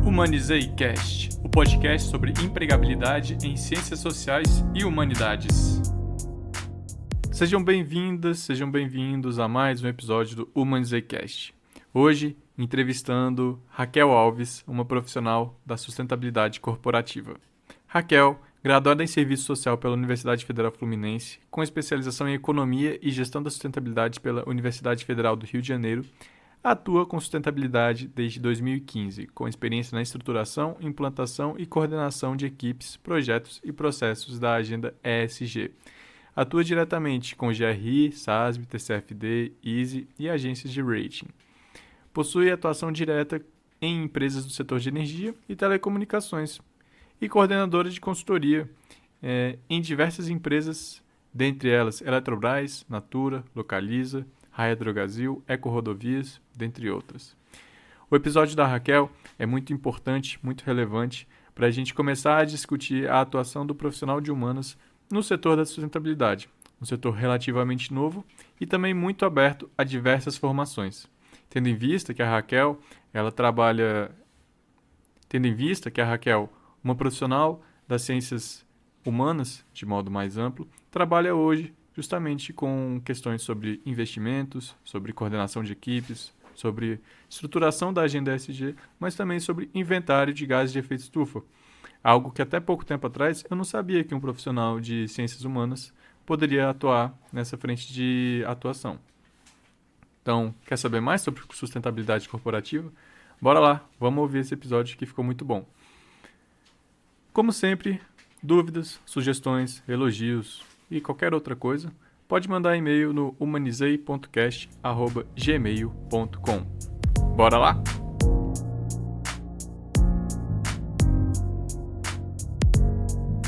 Humanizei Cast, o podcast sobre empregabilidade em ciências sociais e humanidades. Sejam bem-vindas, sejam bem-vindos a mais um episódio do Humanizei Cast. Hoje, entrevistando Raquel Alves, uma profissional da sustentabilidade corporativa. Raquel, graduada em Serviço Social pela Universidade Federal Fluminense, com especialização em Economia e Gestão da Sustentabilidade pela Universidade Federal do Rio de Janeiro, atua com sustentabilidade desde 2015, com experiência na estruturação, implantação e coordenação de equipes, projetos e processos da agenda ESG. Atua diretamente com GRI, SASB, TCFD, ISE e agências de rating. Possui atuação direta em empresas do setor de energia e telecomunicações e coordenadora de consultoria em diversas empresas, dentre elas Eletrobras, Natura, Localiza, Raia Drogasil, Eco Rodovias, dentre outras. O episódio da Raquel é muito importante, muito relevante, para a gente começar a discutir a atuação do profissional de humanas no setor da sustentabilidade, um setor relativamente novo e também muito aberto a diversas formações. Tendo em vista que a Raquel, uma profissional das ciências humanas, de modo mais amplo, trabalha hoje justamente com questões sobre investimentos, sobre coordenação de equipes, sobre estruturação da agenda ESG, mas também sobre inventário de gases de efeito estufa. Algo que até pouco tempo atrás eu não sabia que um profissional de ciências humanas poderia atuar nessa frente de atuação. Então, quer saber mais sobre sustentabilidade corporativa? Bora lá, vamos ouvir esse episódio que ficou muito bom. Como sempre, dúvidas, sugestões, elogios e qualquer outra coisa, pode mandar e-mail no humanizei.cast@gmail.com. Bora lá?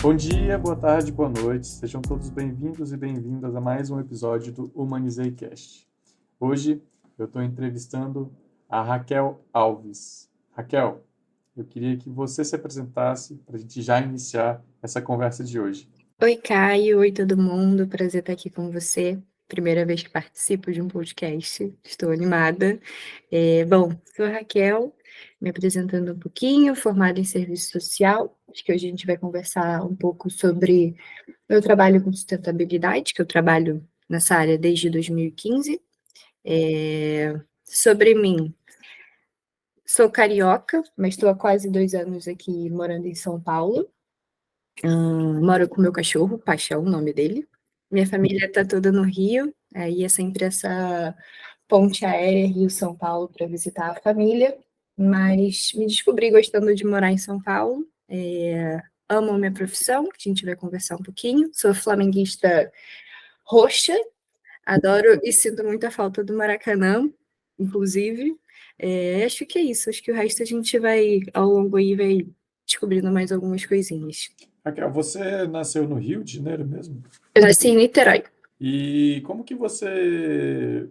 Bom dia, boa tarde, boa noite. Sejam todos bem-vindos e bem-vindas a mais um episódio do Humanizei Cast. Hoje eu estou entrevistando a Raquel Alves. Raquel, eu queria que você se apresentasse para a gente já iniciar essa conversa de hoje. Oi, Caio. Oi, todo mundo. Prazer estar aqui com você. Primeira vez que participo de um podcast. Estou animada. Bom, sou a Raquel, me apresentando um pouquinho, formada em serviço social. Acho que hoje a gente vai conversar um pouco sobre meu trabalho com sustentabilidade, que eu trabalho nessa área desde 2015. Sobre mim, sou carioca, mas estou há quase 2 anos aqui morando em São Paulo. Moro com meu cachorro, Paixão, o nome dele. Minha família está toda no Rio, aí é sempre essa ponte aérea Rio-São Paulo para visitar a família, mas me descobri gostando de morar em São Paulo. Amo a minha profissão, que a gente vai conversar um pouquinho. Sou flamenguista roxa, adoro e sinto muita falta do Maracanã, inclusive. Acho que é isso, acho que o resto a gente vai, ao longo aí, vai descobrindo mais algumas coisinhas. Raquel, você nasceu no Rio de Janeiro mesmo? Eu nasci em Niterói. E como que você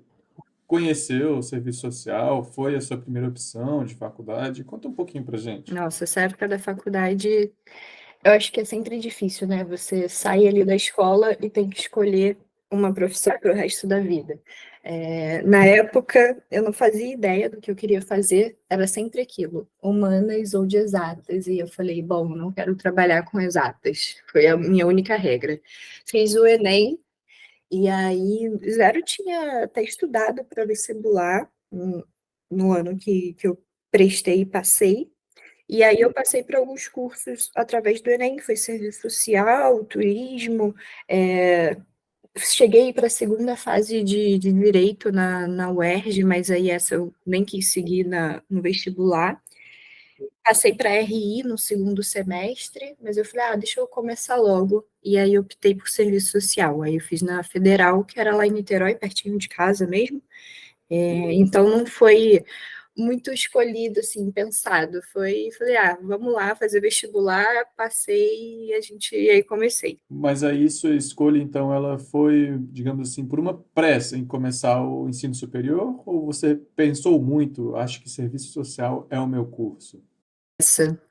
conheceu o serviço social? Foi a sua primeira opção de faculdade? Conta um pouquinho pra gente. Nossa, essa época da faculdade, eu acho que é sempre difícil, né? Você sai ali da escola e tem que escolher uma profissão para o resto da vida. Na época, eu não fazia ideia do que eu queria fazer, era sempre aquilo, humanas ou de exatas. E eu falei, bom, não quero trabalhar com exatas. Foi a minha única regra. Fiz o Enem, e aí, zero tinha até estudado para vestibular no ano que eu prestei e passei. E aí eu passei por alguns cursos através do Enem, que foi serviço social, turismo. Cheguei para a segunda fase de direito na UERJ, mas aí essa eu nem quis seguir no vestibular. Passei para RI no segundo semestre, mas eu falei, deixa eu começar logo. E aí optei por serviço social. Aí eu fiz na Federal, que era lá em Niterói, pertinho de casa mesmo. Então não foi muito escolhido, assim, pensado. Falei, vamos lá fazer vestibular, passei e aí comecei. Mas aí sua escolha, então, ela foi, digamos assim, por uma pressa em começar o ensino superior? Ou você pensou muito, acho que serviço social é o meu curso?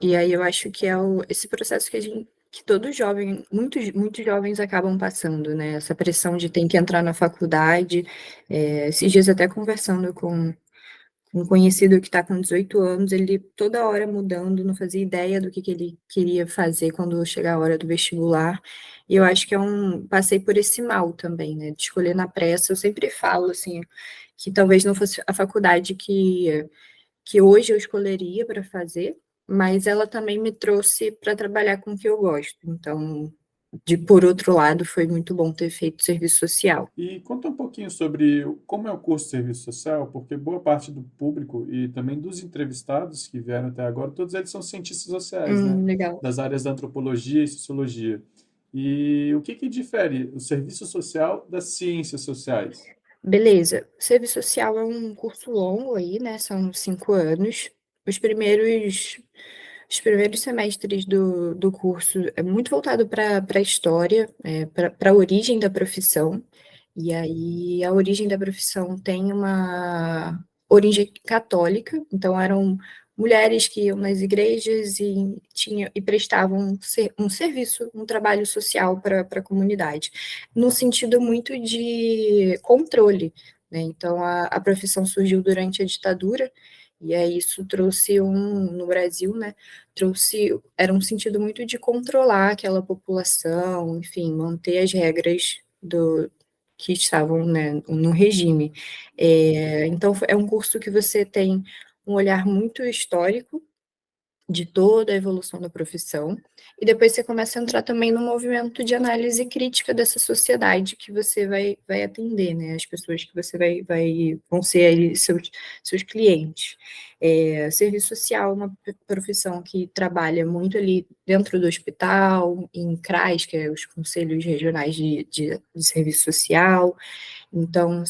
E aí eu acho que é esse processo que todo jovem, muitos jovens acabam passando, né? Essa pressão de ter que entrar na faculdade. Esses dias até conversando com Um conhecido que está com 18 anos, ele toda hora mudando, não fazia ideia do que ele queria fazer quando chegar a hora do vestibular. E eu acho que passei por esse mal também, né? De escolher na pressa. Eu sempre falo, assim, que talvez não fosse a faculdade que hoje eu escolheria para fazer, mas ela também me trouxe para trabalhar com o que eu gosto. Então, por outro lado, foi muito bom ter feito serviço social. E conta um pouquinho sobre como é o curso de serviço social, porque boa parte do público e também dos entrevistados que vieram até agora, todos eles são cientistas sociais, né? Legal. Das áreas da antropologia e sociologia. E o que difere o serviço social das ciências sociais? Beleza. Serviço social é um curso longo aí, né? São 5 anos. Os primeiros, os primeiros semestres do curso é muito voltado para a história, para a origem da profissão. E aí, a origem da profissão tem uma origem católica, então eram mulheres que iam nas igrejas e prestavam um serviço, um trabalho social para a comunidade, no sentido muito de controle, né? Então, a profissão surgiu durante a ditadura, e aí isso trouxe no Brasil, né? Era um sentido muito de controlar aquela população, enfim, manter as regras que estavam, né, no regime. Então, é um curso que você tem um olhar muito histórico de toda a evolução da profissão, e depois você começa a entrar também no movimento de análise crítica dessa sociedade que você vai atender, né, as pessoas que você vão ser aí seus clientes. Serviço social é uma profissão que trabalha muito ali dentro do hospital, em CRAS, que é os Conselhos Regionais de Serviço Social, então,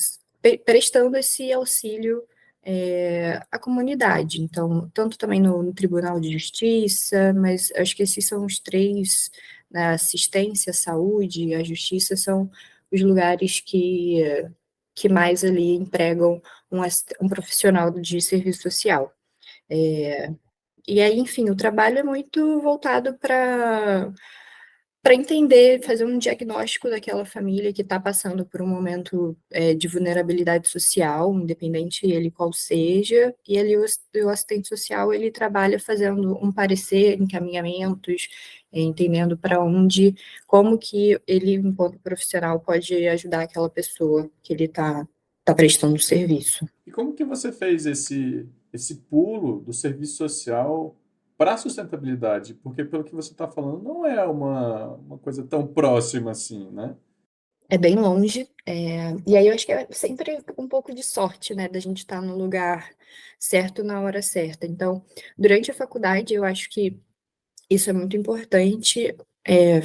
prestando esse auxílio à comunidade. Então, tanto também no Tribunal de Justiça, mas acho que esses são os três, né, a assistência, a saúde e a justiça são os lugares que mais ali empregam um profissional de serviço social. E aí, enfim, o trabalho é muito voltado para entender, fazer um diagnóstico daquela família que está passando por um momento de vulnerabilidade social, independente ele qual seja, e ali o assistente social ele trabalha fazendo um parecer, encaminhamentos, entendendo para onde, como que ele, enquanto profissional, pode ajudar aquela pessoa que ele tá prestando serviço. E como que você fez esse pulo do serviço social para a sustentabilidade? Porque pelo que você está falando, não é uma coisa tão próxima assim, né? É bem longe, e aí eu acho que é sempre um pouco de sorte, né, da gente estar no lugar certo na hora certa. Então, durante a faculdade, eu acho que isso é muito importante,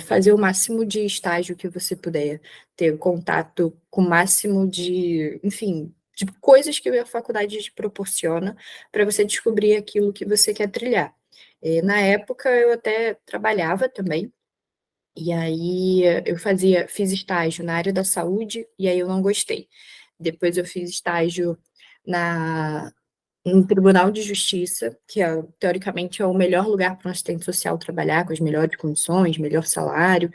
fazer o máximo de estágio que você puder, ter contato com o máximo de, enfim, de coisas que a faculdade te proporciona para você descobrir aquilo que você quer trilhar. Na época, eu até trabalhava também, e aí eu fiz estágio na área da saúde, e aí eu não gostei. Depois eu fiz estágio na no Tribunal de Justiça, que teoricamente é o melhor lugar para um assistente social trabalhar, com as melhores condições, melhor salário,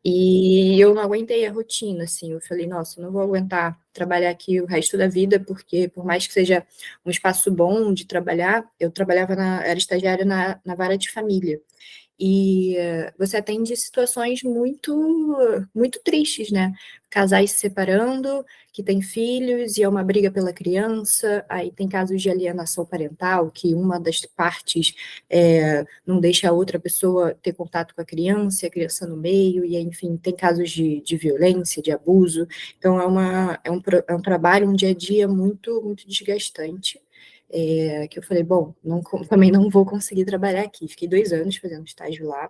e eu não aguentei a rotina, assim, eu falei: "Nossa, eu não vou aguentar trabalhar aqui o resto da vida", porque por mais que seja um espaço bom de trabalhar, eu trabalhava era estagiária na vara de família. E você atende situações muito tristes, né? Casais se separando, que têm filhos e é uma briga pela criança, aí tem casos de alienação parental, que uma das partes não deixa a outra pessoa ter contato com a criança, e a criança no meio, e enfim, tem casos de violência, de abuso. Então é um trabalho, um dia a dia muito desgastante, que eu falei, bom, também não vou conseguir trabalhar aqui. Fiquei 2 anos fazendo estágio lá,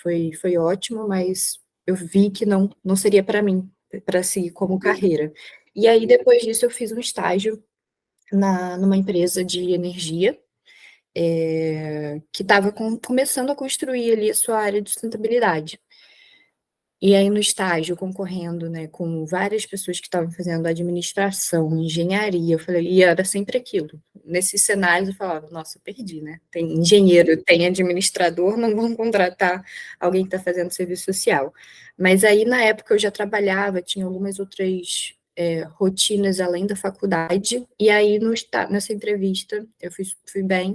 foi ótimo, mas eu vi que não seria para mim, para seguir como carreira. E aí, depois disso, eu fiz um estágio numa empresa de energia, que estava começando a construir ali a sua área de sustentabilidade. E aí no estágio, concorrendo, né, com várias pessoas que estavam fazendo administração, engenharia, eu falei, e era sempre aquilo. Nesses cenários eu falava, nossa, eu perdi, né? Tem engenheiro, tem administrador, não vão contratar alguém que está fazendo serviço social. Mas aí na época eu já trabalhava, tinha algumas outras rotinas além da faculdade, e aí nessa entrevista eu fui bem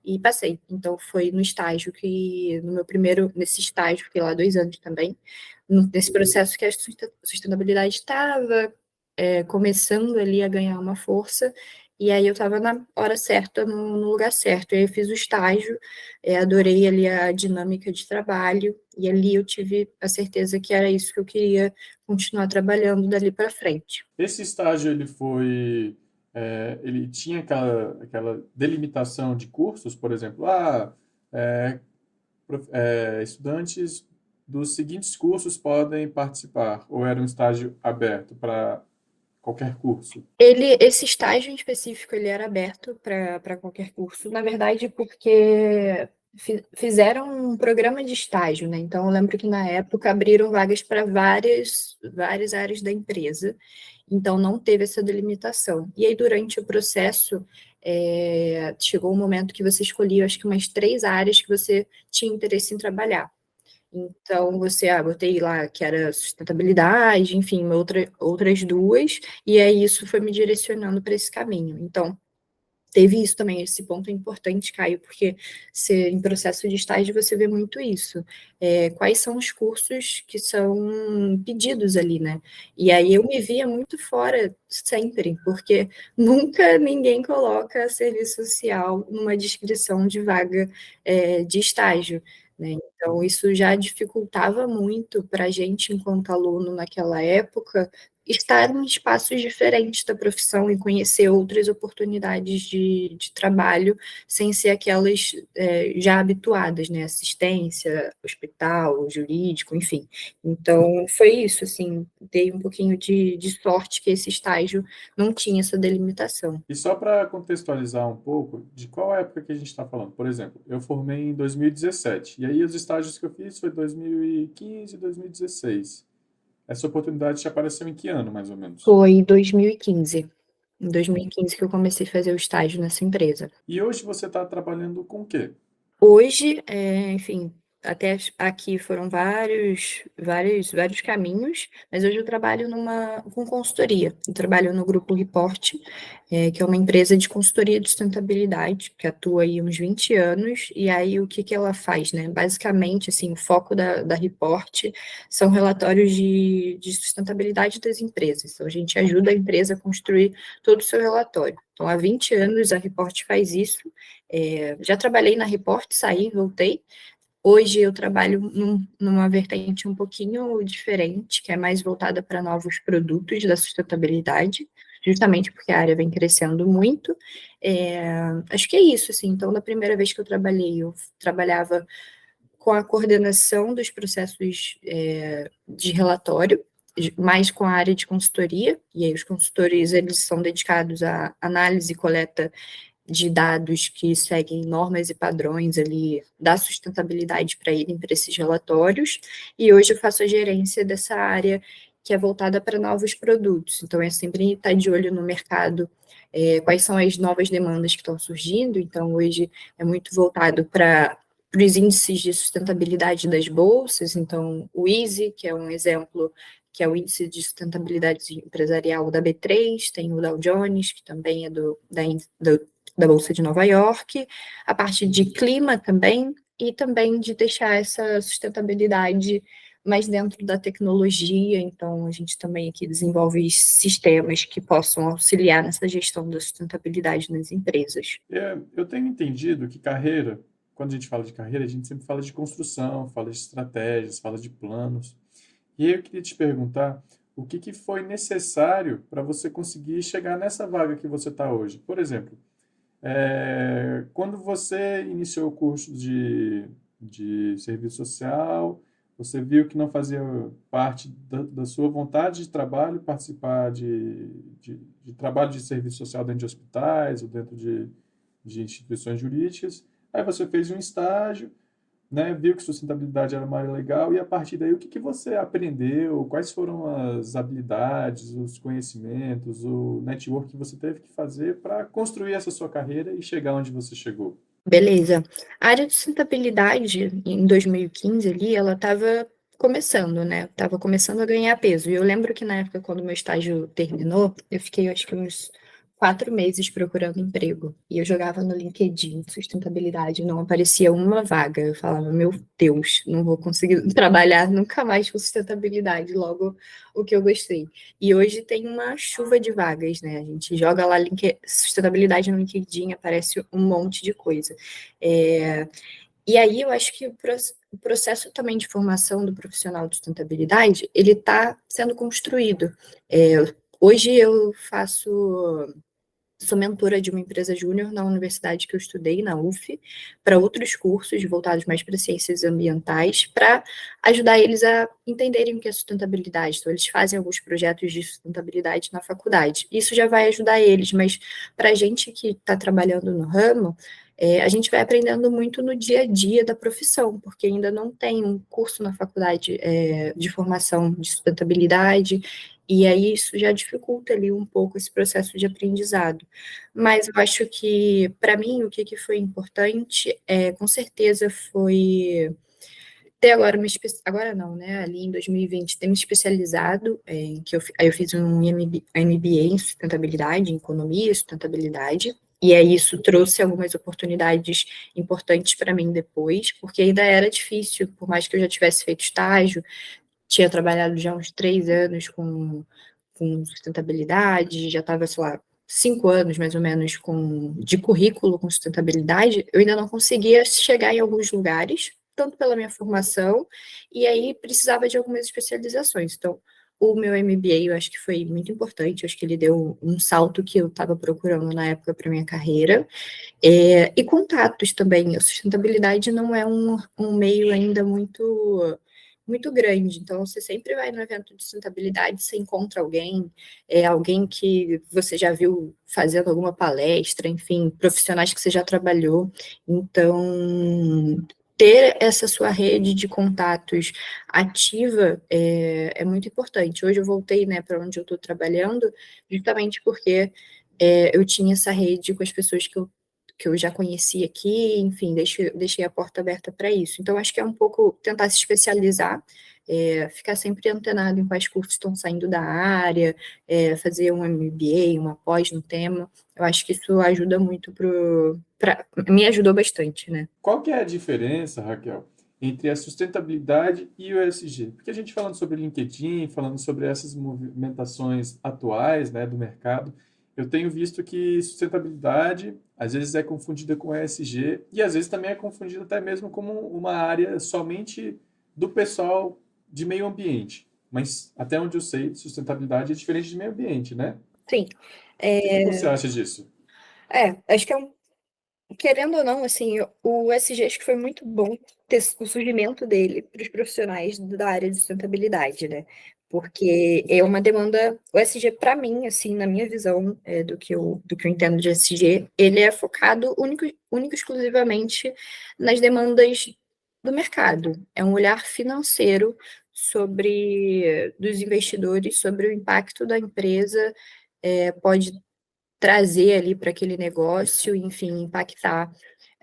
e passei. Então foi no estágio nesse estágio, fiquei lá 2 anos também, nesse processo que a sustentabilidade estava começando ali a ganhar uma força, e aí eu estava na hora certa, no lugar certo. E aí eu fiz o estágio, adorei ali a dinâmica de trabalho, e ali eu tive a certeza que era isso que eu queria continuar trabalhando dali para frente. Esse estágio, ele tinha aquela delimitação de cursos, por exemplo, é, estudantes dos seguintes cursos podem participar, ou era um estágio aberto para qualquer curso? Esse estágio em específico, ele era aberto para qualquer curso, na verdade, porque fizeram um programa de estágio, né? Então, eu lembro que na época abriram vagas para várias áreas da empresa, então não teve essa delimitação. E aí, durante o processo, chegou um momento que você escolhia, acho que umas 3 áreas que você tinha interesse em trabalhar. Então, botei lá que era sustentabilidade, enfim, outras duas, e aí isso foi me direcionando para esse caminho. Então, teve isso também, esse ponto é importante, Caio, porque em processo de estágio você vê muito isso. Quais são os cursos que são pedidos ali, né? E aí eu me via muito fora sempre, porque nunca ninguém coloca serviço social numa descrição de vaga de estágio, né? Então, isso já dificultava muito para a gente, enquanto aluno naquela época, estar em espaços diferentes da profissão e conhecer outras oportunidades de trabalho, sem ser aquelas já habituadas, né? Assistência, hospital, jurídico, enfim. Então, foi isso, assim, dei um pouquinho de sorte que esse estágio não tinha essa delimitação. E só para contextualizar um pouco, de qual época que a gente está falando? Por exemplo, eu formei em 2017, e aí os estágios que eu fiz foi 2015 e 2016. Essa oportunidade te apareceu em que ano, mais ou menos? Foi em 2015. Em 2015 que eu comecei a fazer o estágio nessa empresa. E hoje você está trabalhando com o quê? Hoje, enfim, até aqui foram vários caminhos, mas hoje eu trabalho com consultoria. Eu trabalho no Grupo Report, que é uma empresa de consultoria de sustentabilidade, que atua aí uns 20 anos, e aí o que que ela faz, né? Basicamente, assim, o foco da Report são relatórios de sustentabilidade das empresas. Então, a gente ajuda a empresa a construir todo o seu relatório. Então, há 20 anos a Report faz isso. Já trabalhei na Report, saí, voltei. Hoje eu trabalho numa vertente um pouquinho diferente, que é mais voltada para novos produtos da sustentabilidade, justamente porque a área vem crescendo muito. Acho que é isso, assim. Então, da primeira vez que eu trabalhava com a coordenação dos processos de relatório, mais com a área de consultoria, e aí os consultores, eles são dedicados à análise e coleta de dados que seguem normas e padrões ali da sustentabilidade para irem para esses relatórios, e hoje eu faço a gerência dessa área que é voltada para novos produtos, então é sempre estar de olho no mercado, quais são as novas demandas que estão surgindo, então hoje é muito voltado para os índices de sustentabilidade das bolsas, então o ISE, que é um exemplo, que é o Índice de Sustentabilidade Empresarial da B3, tem o Dow Jones, que também é da Bolsa de Nova York, a parte de clima também, e também de deixar essa sustentabilidade mais dentro da tecnologia. Então, a gente também aqui desenvolve sistemas que possam auxiliar nessa gestão da sustentabilidade nas empresas. Eu tenho entendido que carreira, quando a gente fala de carreira, a gente sempre fala de construção, fala de estratégias, fala de planos. E aí eu queria te perguntar o que foi necessário para você conseguir chegar nessa vaga que você está hoje. Por exemplo, quando você iniciou o curso de serviço social, você viu que não fazia parte da sua vontade de trabalho participar de trabalho de serviço social dentro de hospitais ou dentro de instituições jurídicas. Aí você fez um estágio, né, viu que sustentabilidade era uma área legal e a partir daí o que você aprendeu, quais foram as habilidades, os conhecimentos, o network que você teve que fazer para construir essa sua carreira e chegar onde você chegou? Beleza. A área de sustentabilidade, em 2015 ali, ela estava começando, né? Tava começando a ganhar peso. E eu lembro que na época, quando meu estágio terminou, eu fiquei, acho que uns 4 meses procurando emprego. E eu jogava no LinkedIn, sustentabilidade, não aparecia uma vaga. Eu falava, meu Deus, não vou conseguir trabalhar nunca mais com sustentabilidade, logo o que eu gostei. E hoje tem uma chuva de vagas, né? A gente joga lá sustentabilidade no LinkedIn, aparece um monte de coisa. E aí eu acho que o processo também de formação do profissional de sustentabilidade, ele está sendo construído. Hoje eu sou mentora de uma empresa júnior na universidade que eu estudei, na UF, para outros cursos voltados mais para ciências ambientais, para ajudar eles a entenderem o que é sustentabilidade. Então, eles fazem alguns projetos de sustentabilidade na faculdade. Isso já vai ajudar eles, mas para a gente que está trabalhando no ramo, a gente vai aprendendo muito no dia a dia da profissão, porque ainda não tem um curso na faculdade de formação de sustentabilidade, e aí isso já dificulta ali um pouco esse processo de aprendizado. Mas eu acho que, para mim, o que foi importante, com certeza, foi ter agora agora não, né? Ali em 2020, ter me especializado, aí eu fiz um MBA em sustentabilidade, em economia e sustentabilidade, e aí isso trouxe algumas oportunidades importantes para mim depois, porque ainda era difícil, por mais que eu já tivesse feito estágio, tinha trabalhado já uns 3 anos com sustentabilidade, já estava, sei lá, 5 anos mais ou menos de currículo com sustentabilidade, eu ainda não conseguia chegar em alguns lugares, tanto pela minha formação, e aí precisava de algumas especializações. Então, o meu MBA eu acho que foi muito importante, eu acho que ele deu um salto que eu estava procurando na época para minha carreira, e contatos também. A sustentabilidade não é um meio ainda muito grande, então você sempre vai no evento de sustentabilidade, você encontra alguém, alguém que você já viu fazendo alguma palestra, enfim, profissionais que você já trabalhou. Então, ter essa sua rede de contatos ativa é muito importante. Hoje eu voltei, né, para onde eu estou trabalhando, justamente porque eu tinha essa rede com as pessoas que eu já conhecia aqui, enfim, deixei a porta aberta para isso. Então, acho que é um pouco tentar se especializar, ficar sempre antenado em quais cursos estão saindo da área, fazer um MBA, uma pós no tema. Eu acho que isso ajuda muito me ajudou bastante, né? Qual que é a diferença, Raquel, entre a sustentabilidade e o ESG? Porque a gente falando sobre LinkedIn, falando sobre essas movimentações atuais, né, do mercado, eu tenho visto que sustentabilidade às vezes é confundida com ESG e às vezes também é confundida até mesmo como uma área somente do pessoal de meio ambiente. Mas até onde eu sei, sustentabilidade é diferente de meio ambiente, né? Sim. O que que você acha disso? Acho que querendo ou não, assim, o SG acho que foi muito bom ter o surgimento dele para os profissionais da área de sustentabilidade, né? Porque é uma demanda, o SG para mim, assim, na minha visão do que eu entendo de SG, ele é focado único e exclusivamente nas demandas do mercado. É um olhar financeiro dos investidores, sobre o impacto da empresa, pode trazer ali para aquele negócio, enfim, impactar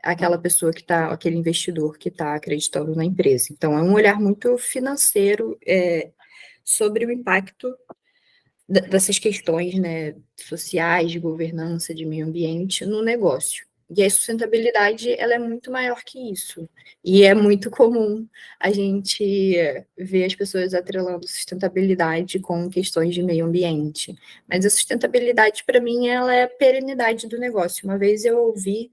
aquela pessoa aquele investidor que está acreditando na empresa. Então, é um olhar muito financeiro sobre o impacto dessas questões, né, sociais, de governança, de meio ambiente no negócio. E a sustentabilidade, ela é muito maior que isso. E é muito comum a gente ver as pessoas atrelando sustentabilidade com questões de meio ambiente. Mas a sustentabilidade, para mim, ela é a perenidade do negócio. Uma vez eu ouvi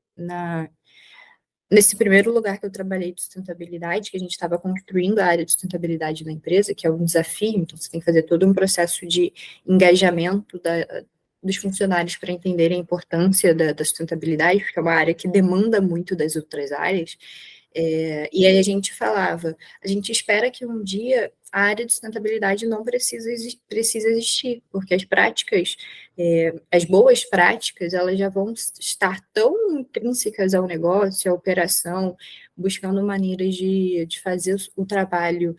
nesse primeiro lugar que eu trabalhei de sustentabilidade, que a gente estava construindo a área de sustentabilidade na empresa, que é um desafio, então você tem que fazer todo um processo de engajamento dos funcionários para entenderem a importância da sustentabilidade, porque é uma área que demanda muito das outras áreas. E aí a gente falava, a gente espera que um dia a área de sustentabilidade não precise existir, porque as práticas As boas práticas, elas já vão estar tão intrínsecas ao negócio, à operação, buscando maneiras de fazer o trabalho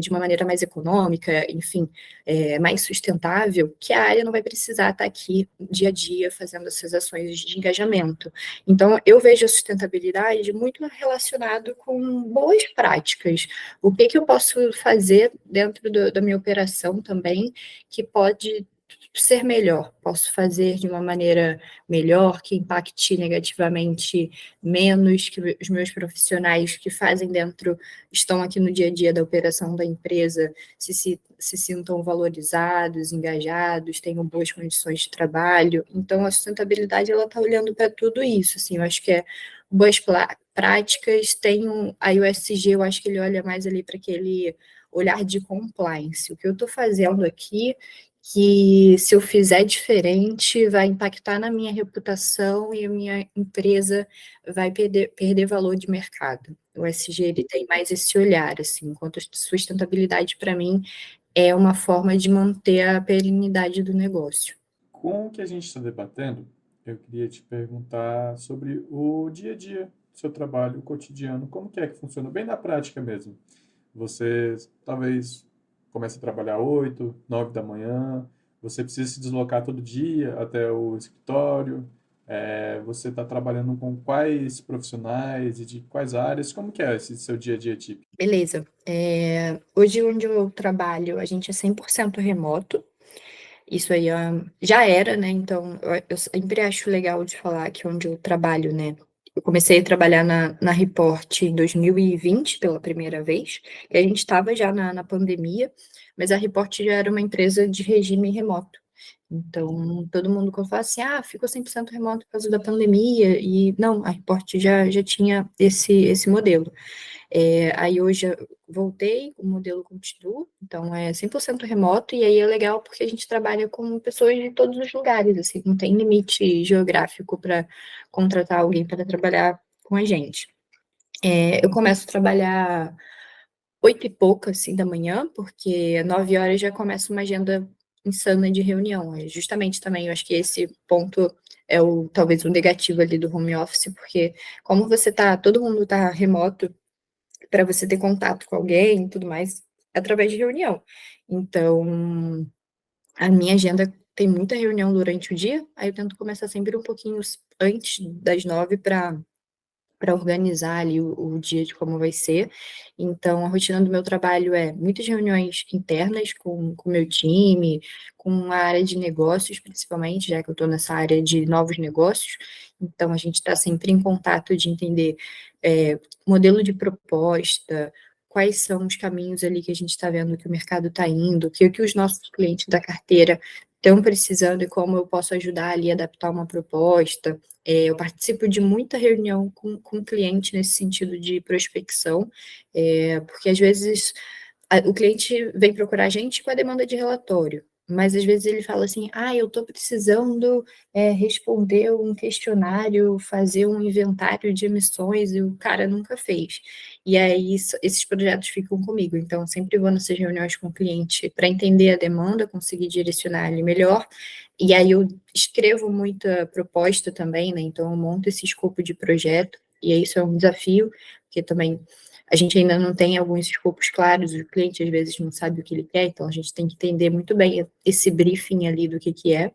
de uma maneira mais econômica, enfim, mais sustentável, que a área não vai precisar estar aqui dia a dia fazendo essas ações de engajamento. Então, eu vejo a sustentabilidade muito relacionado com boas práticas. O que que eu posso fazer dentro da minha operação também que pode ser melhor, posso fazer de uma maneira melhor, que impacte negativamente menos, que os meus profissionais que fazem dentro, estão aqui no dia a dia da operação da empresa, se sintam valorizados, engajados, tenham boas condições de trabalho. Então, a sustentabilidade, ela está olhando para tudo isso, assim, eu acho que boas práticas, aí o ESG, eu acho que ele olha mais ali para aquele olhar de compliance. O que eu estou fazendo aqui que se eu fizer diferente, vai impactar na minha reputação e a minha empresa vai perder valor de mercado. O SG ele tem mais esse olhar, assim, enquanto a sustentabilidade, para mim, é uma forma de manter a perenidade do negócio. Com o que a gente está debatendo, eu queria te perguntar sobre o dia a dia do seu trabalho, o cotidiano, como que é que funciona bem na prática mesmo. Você talvez comece a trabalhar 8, 9 da manhã, você precisa se deslocar todo dia até o escritório, você está trabalhando com quais profissionais e de quais áreas, como que é esse seu dia a dia típico? Beleza. Hoje, onde eu trabalho, a gente é 100% remoto. Isso aí já era, né? Então, eu sempre acho legal de falar que onde eu trabalho, né? Eu comecei a trabalhar na Report em 2020 pela primeira vez, e a gente estava já na pandemia, mas a Report já era uma empresa de regime remoto. Então, todo mundo quando fala assim, ficou 100% remoto por causa da pandemia, e não, a Report já tinha esse modelo. Aí hoje eu voltei, o modelo continua, então é 100% remoto, e aí é legal porque a gente trabalha com pessoas de todos os lugares, assim, não tem limite geográfico para contratar alguém para trabalhar com a gente. Eu começo a trabalhar 8 e pouca, assim, da manhã, porque 9 horas já começa uma agenda insana de reunião. Justamente também, eu acho que esse ponto é talvez o negativo ali do home office, porque como todo mundo tá remoto, para você ter contato com alguém e tudo mais, através de reunião. Então, a minha agenda tem muita reunião durante o dia, aí eu tento começar sempre um pouquinho antes das 9 para organizar ali o dia de como vai ser. Então, a rotina do meu trabalho é muitas reuniões internas com o meu time, com a área de negócios, principalmente, já que eu estou nessa área de novos negócios. Então, a gente está sempre em contato de entender modelo de proposta, quais são os caminhos ali que a gente está vendo que o mercado está indo, que os nossos clientes da carteira estão precisando e como eu posso ajudar ali a adaptar uma proposta. Eu participo de muita reunião com o cliente nesse sentido de prospecção, porque às vezes o cliente vem procurar a gente com a demanda de relatório, mas às vezes ele fala assim, eu estou precisando responder um questionário, fazer um inventário de emissões, e o cara nunca fez. E aí esses projetos ficam comigo, então eu sempre vou nessas reuniões com o cliente para entender a demanda, conseguir direcionar ele melhor, e aí eu escrevo muita proposta também, né? Então eu monto esse escopo de projeto, e isso é um desafio, porque também a gente ainda não tem alguns escopos claros, o cliente às vezes não sabe o que ele quer, então a gente tem que entender muito bem esse briefing ali do que é.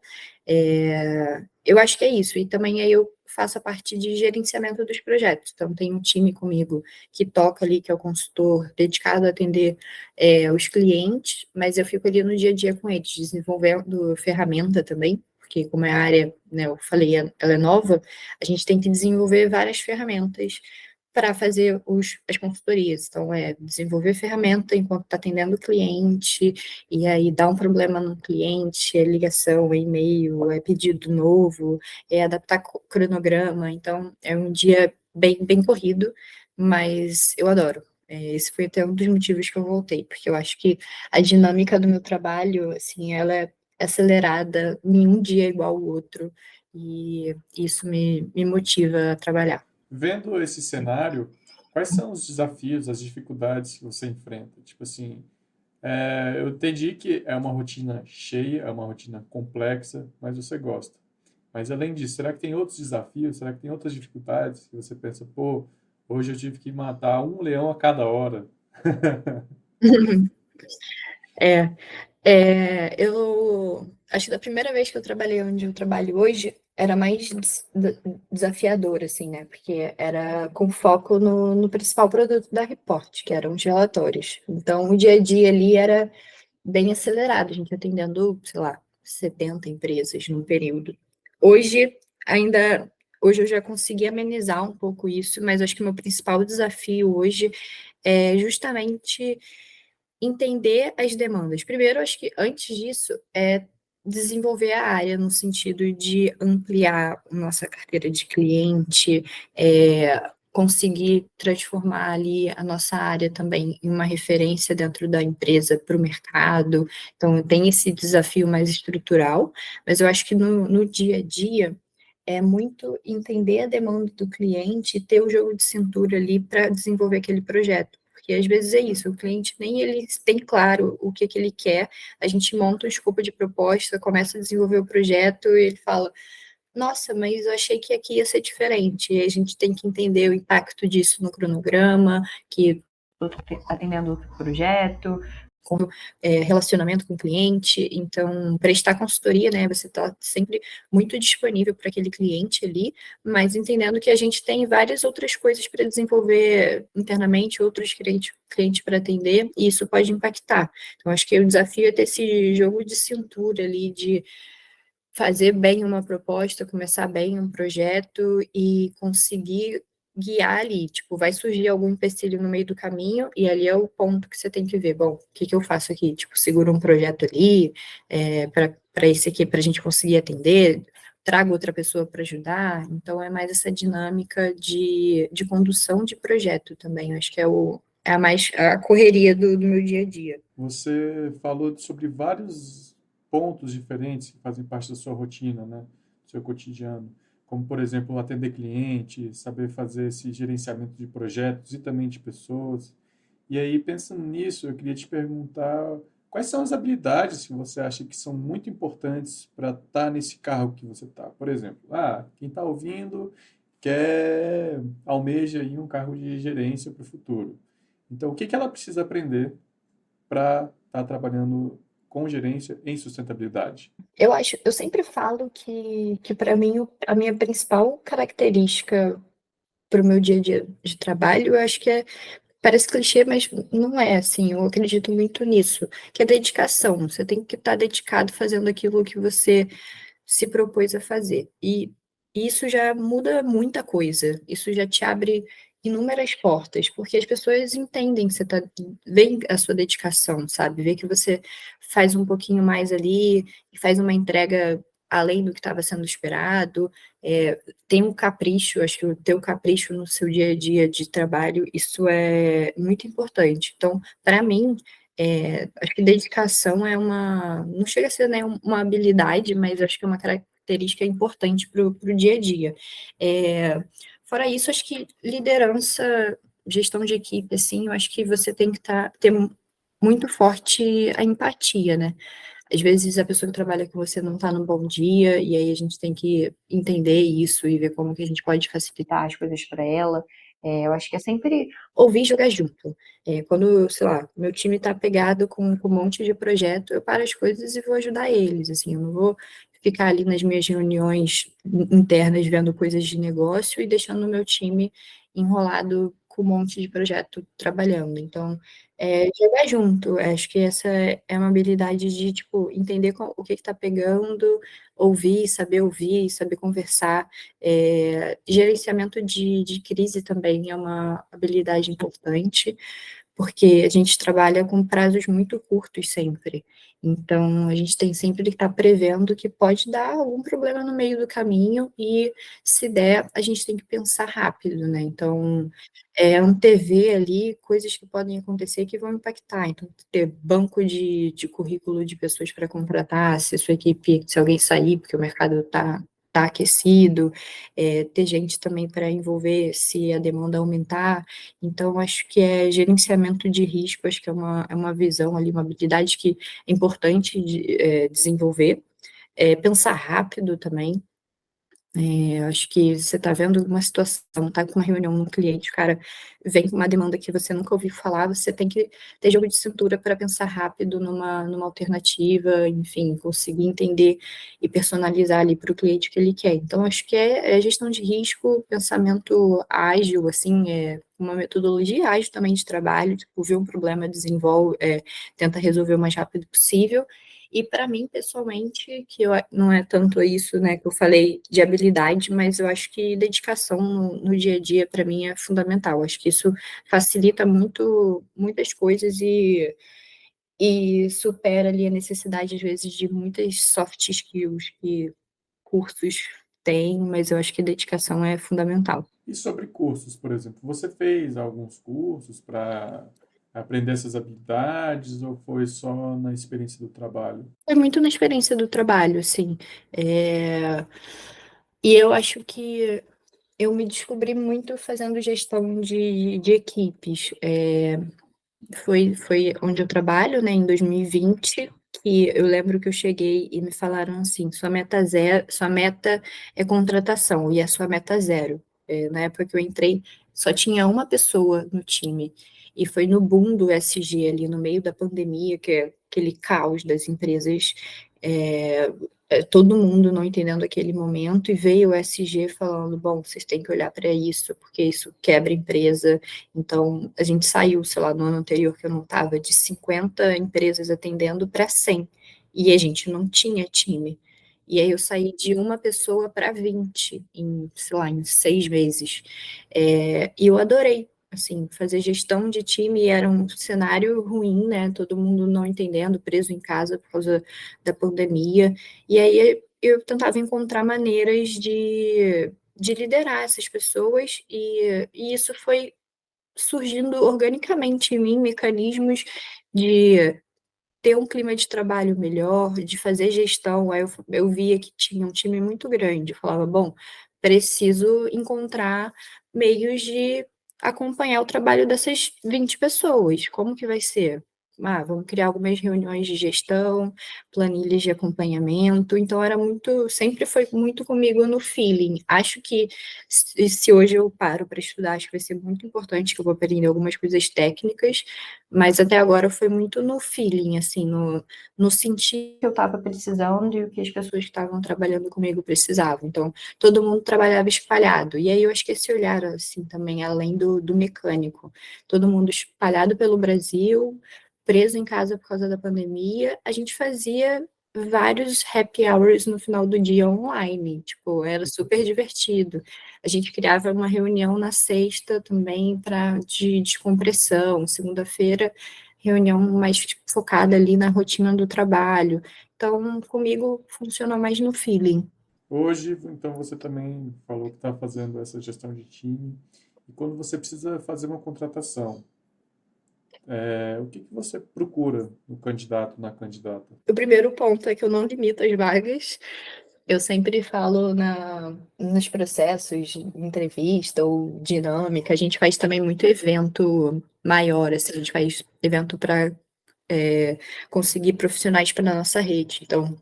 Eu acho que é isso, e também aí eu faço a parte de gerenciamento dos projetos, então tem um time comigo que toca ali, que é o consultor, dedicado a atender os clientes, mas eu fico ali no dia a dia com eles, desenvolvendo ferramenta também, porque como é a área, né, eu falei, ela é nova, a gente tem que desenvolver várias ferramentas para fazer as consultorias. Então, desenvolver ferramenta enquanto está atendendo o cliente, e aí dá um problema no cliente, é ligação, é e-mail, é pedido novo, é adaptar cronograma. Então, é um dia bem, bem corrido, mas eu adoro. Esse foi até um dos motivos que eu voltei, porque eu acho que a dinâmica do meu trabalho, assim, ela é acelerada, nenhum dia é igual ao outro, e isso me motiva a trabalhar. Vendo esse cenário, quais são os desafios, as dificuldades que você enfrenta? Tipo assim, Eu entendi que é uma rotina cheia, é uma rotina complexa, mas você gosta. Mas além disso, será que tem outros desafios? Será que tem outras dificuldades que você pensa, pô, hoje eu tive que matar um leão a cada hora? É, eu acho que da primeira vez que eu trabalhei onde eu trabalho hoje, era mais desafiador, assim, né? Porque era com foco no principal produto da Report, que eram os relatórios. Então, o dia a dia ali era bem acelerado, a gente atendendo, sei lá, 70 empresas num período. Hoje, ainda, hoje eu já consegui amenizar um pouco isso, mas acho que o meu principal desafio hoje é justamente entender as demandas. Primeiro, acho que antes disso é desenvolver a área no sentido de ampliar nossa carteira de cliente, conseguir transformar ali a nossa área também em uma referência dentro da empresa para o mercado. Então, tem esse desafio mais estrutural, mas eu acho que no dia a dia é muito entender a demanda do cliente e ter o jogo de cintura ali para desenvolver aquele projeto. Porque às vezes é isso, o cliente nem ele tem claro o que ele quer, a gente monta um escopo de proposta, começa a desenvolver o projeto e ele fala, nossa, mas eu achei que aqui ia ser diferente. E a gente tem que entender o impacto disso no cronograma, que atendendo outro projeto, com relacionamento com o cliente. Então, prestar consultoria, né? Você está sempre muito disponível para aquele cliente ali, mas entendendo que a gente tem várias outras coisas para desenvolver internamente, outros clientes para atender, e isso pode impactar. Então, acho que o desafio é ter esse jogo de cintura ali, de fazer bem uma proposta, começar bem um projeto e conseguir guiar ali. Tipo, vai surgir algum empecilho no meio do caminho e ali é o ponto que você tem que ver. Bom, o que que eu faço aqui? Tipo, seguro um projeto ali para esse aqui, para a gente conseguir atender, trago outra pessoa para ajudar. Então, é mais essa dinâmica de condução de projeto também. Eu acho que é a mais a correria do meu dia a dia. Você falou sobre vários pontos diferentes que fazem parte da sua rotina, né? Do seu cotidiano. Como, por exemplo, atender cliente, saber fazer esse gerenciamento de projetos e também de pessoas. E aí, pensando nisso, eu queria te perguntar quais são as habilidades que você acha que são muito importantes para estar nesse cargo que você está. Por exemplo, quem está ouvindo almeja aí um cargo de gerência para o futuro. Então, o que que ela precisa aprender para estar trabalhando com gerência em sustentabilidade? Eu sempre falo que para mim, a minha principal característica para o meu dia a dia de trabalho, eu acho que parece clichê, mas não é assim, eu acredito muito nisso, que é dedicação. Você tem que estar dedicado fazendo aquilo que você se propôs a fazer. E isso já muda muita coisa. Isso já te abre inúmeras portas, porque as pessoas entendem que você tá, veem a sua dedicação, sabe? Vê que você faz um pouquinho mais ali e faz uma entrega além do que estava sendo esperado. Tem um capricho, acho que o teu capricho no seu dia a dia de trabalho, isso é muito importante. Então, para mim, acho que dedicação é não chega a ser, né, uma habilidade, mas acho que é uma característica importante para o dia a dia. É, fora isso, acho que liderança, gestão de equipe, assim, eu acho que você tem que ter muito forte a empatia, né? Às vezes a pessoa que trabalha com você não está num bom dia, e aí a gente tem que entender isso e ver como que a gente pode facilitar as coisas para ela. Eu acho que é sempre ouvir e jogar junto. Quando, sei lá, meu time está pegado com um monte de projeto, eu paro as coisas e vou ajudar eles. Assim, eu não vou ficar ali nas minhas reuniões internas vendo coisas de negócio e deixando o meu time enrolado com um monte de projeto trabalhando. Então, jogar junto, acho que essa é uma habilidade de, tipo, entender o que está pegando, ouvir, saber conversar. Gerenciamento de crise também é uma habilidade importante, porque a gente trabalha com prazos muito curtos sempre. Então, a gente tem sempre que estar prevendo que pode dar algum problema no meio do caminho e, se der, a gente tem que pensar rápido, né? Então, antever ali coisas que podem acontecer que vão impactar. Então, ter banco de currículo de pessoas para contratar, se a sua equipe, se alguém sair, porque o mercado está tá aquecido, ter gente também para envolver se a demanda aumentar. Então, acho que é gerenciamento de risco, acho que é uma visão ali, uma habilidade que é importante desenvolver. Pensar rápido também. Acho que você está vendo uma situação, está com uma reunião no cliente, o cara vem com uma demanda que você nunca ouviu falar, você tem que ter jogo de cintura para pensar rápido numa alternativa, enfim, conseguir entender e personalizar ali para o cliente o que ele quer. Então, acho que é gestão de risco, pensamento ágil, assim, uma metodologia ágil também de trabalho, tipo, vê um problema, desenvolve, tenta resolver o mais rápido possível. E para mim, pessoalmente, não é tanto isso, né, que eu falei de habilidade, mas eu acho que dedicação no dia a dia, para mim, é fundamental. Acho que isso facilita muito, muitas coisas e supera ali a necessidade, às vezes, de muitas soft skills que cursos têm, mas eu acho que dedicação é fundamental. E sobre cursos, por exemplo, você fez alguns cursos para aprender essas habilidades ou foi só na experiência do trabalho? Foi muito na experiência do trabalho, assim. É, E eu acho que eu me descobri muito fazendo gestão de equipes. Foi onde eu trabalho, né, em 2020, que eu lembro que eu cheguei e me falaram assim: sua meta é contratação e a sua meta zero. Na época que eu entrei, só tinha uma pessoa no time. E foi no boom do SG ali, no meio da pandemia, que é aquele caos das empresas, é, todo mundo não entendendo aquele momento, e veio o SG falando: bom, vocês têm que olhar para isso, porque isso quebra a empresa. Então, a gente saiu, sei lá, no ano anterior que eu não estava, de 50 empresas atendendo para 100. E a gente não tinha time. E aí eu saí de uma pessoa para 20 em, sei lá, em 6 meses. E eu adorei, assim, fazer gestão de time era um cenário ruim, né? Todo mundo não entendendo, preso em casa por causa da pandemia. E aí eu tentava encontrar maneiras de liderar essas pessoas, e isso foi surgindo organicamente em mim mecanismos de ter um clima de trabalho melhor, de fazer gestão. Aí eu via que tinha um time muito grande. Eu falava, bom, preciso encontrar meios de acompanhar o trabalho dessas 20 pessoas. Como que vai ser? Vamos criar algumas reuniões de gestão, planilhas de acompanhamento. Então, sempre foi muito comigo no feeling. Acho que se hoje eu paro para estudar, acho que vai ser muito importante, que eu vou aprender algumas coisas técnicas, mas até agora foi muito no feeling, assim, no sentir que eu estava precisando e o que as pessoas que estavam trabalhando comigo precisavam. Então, todo mundo trabalhava espalhado. E aí eu acho que esse olhar, assim, também, além do mecânico, todo mundo espalhado pelo Brasil, preso em casa por causa da pandemia, a gente fazia vários happy hours no final do dia online, tipo, era super divertido. A gente criava uma reunião na sexta também de descompressão, segunda-feira, reunião mais tipo, focada ali na rotina do trabalho. Então, comigo funciona mais no feeling. Hoje, então, você também falou que está fazendo essa gestão de time. E quando você precisa fazer uma contratação, o que que você procura no candidato, na candidata? O primeiro ponto é que eu não limito as vagas. Eu sempre falo nos processos de entrevista ou dinâmica, a gente faz também muito evento maior, assim, a gente faz evento para conseguir profissionais para a nossa rede. Então,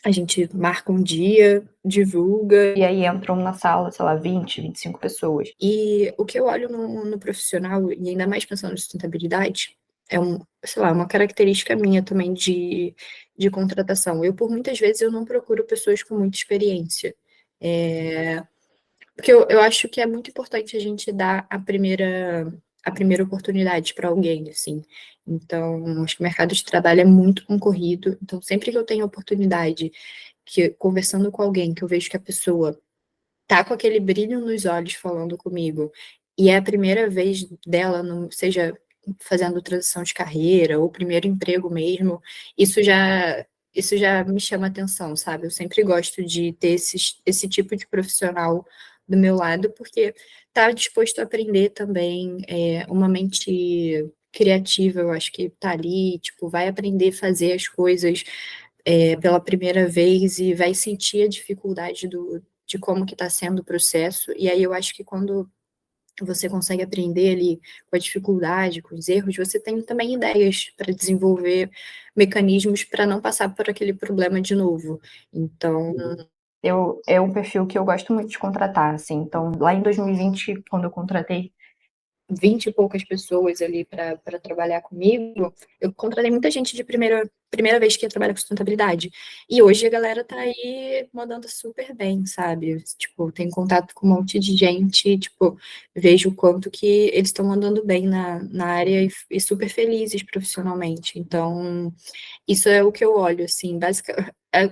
a gente marca um dia, divulga, e aí entram na sala, sei lá, 20, 25 pessoas. E o que eu olho no profissional, e ainda mais pensando em sustentabilidade, sei lá, uma característica minha também de contratação. Por muitas vezes, eu não procuro pessoas com muita experiência. Porque eu acho que é muito importante a gente dar a primeira oportunidade para alguém, assim. Então, acho que o mercado de trabalho é muito concorrido. Então, sempre que eu tenho oportunidade, que conversando com alguém, que eu vejo que a pessoa tá com aquele brilho nos olhos falando comigo, e é a primeira vez dela, seja fazendo transição de carreira ou primeiro emprego mesmo, isso já me chama atenção, sabe? Eu sempre gosto de ter esse tipo de profissional do meu lado, porque tá disposto a aprender também, uma mente criativa, eu acho que tá ali, tipo, vai aprender a fazer as coisas pela primeira vez e vai sentir a dificuldade de como que está sendo o processo. E aí eu acho que quando você consegue aprender ali com a dificuldade, com os erros, você tem também ideias para desenvolver mecanismos para não passar por aquele problema de novo. Então, é um perfil que eu gosto muito de contratar, assim. Então, lá em 2020, quando eu contratei 20 e poucas pessoas ali para trabalhar comigo, eu contratei muita gente de primeira vez que ia trabalhar com sustentabilidade. E hoje a galera tá aí mandando super bem, sabe? Tipo, tem contato com um monte de gente, tipo, vejo o quanto que eles estão mandando bem na área e super felizes profissionalmente. Então, isso é o que eu olho, assim,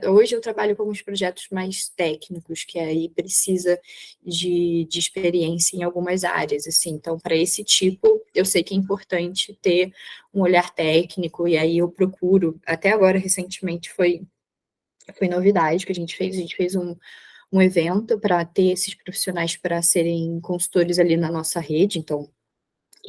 hoje eu trabalho com alguns projetos mais técnicos, que aí precisa de experiência em algumas áreas, assim, então, para esse tipo, eu sei que é importante ter um olhar técnico, e aí eu procuro, até agora, recentemente, foi novidade que a gente fez um evento para ter esses profissionais para serem consultores ali na nossa rede, então,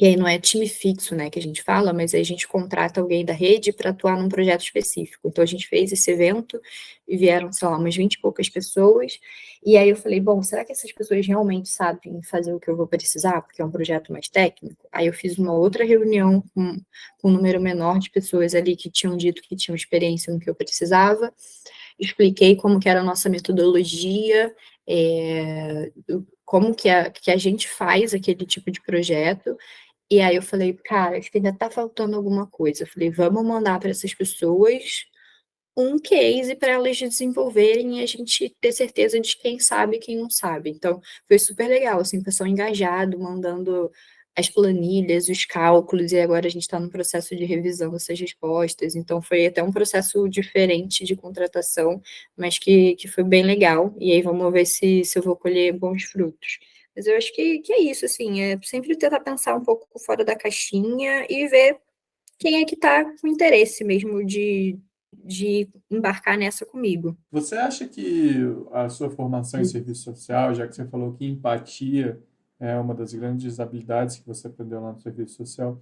e aí não é time fixo, né, que a gente fala, mas aí a gente contrata alguém da rede para atuar num projeto específico. Então a gente fez esse evento e vieram, sei lá, umas 20 e poucas pessoas. E aí eu falei, bom, será que essas pessoas realmente sabem fazer o que eu vou precisar? Porque é um projeto mais técnico. Aí eu fiz uma outra reunião com um número menor de pessoas ali que tinham dito que tinham experiência no que eu precisava. Expliquei como que era a nossa metodologia, como que a gente faz aquele tipo de projeto, e aí eu falei, cara, acho que ainda tá faltando alguma coisa. Eu falei, vamos mandar para essas pessoas um case para elas desenvolverem e a gente ter certeza de quem sabe e quem não sabe. Então, foi super legal, assim, o pessoal engajado, mandando as planilhas, os cálculos, e agora a gente está no processo de revisão dessas respostas. Então, foi até um processo diferente de contratação, mas que foi bem legal. E aí vamos ver se eu vou colher bons frutos. Mas eu acho que é isso, assim, é sempre tentar pensar um pouco fora da caixinha e ver quem é que está com interesse mesmo de embarcar nessa comigo. Você acha que a sua formação em serviço social, já que você falou que empatia é uma das grandes habilidades que você aprendeu lá no serviço social,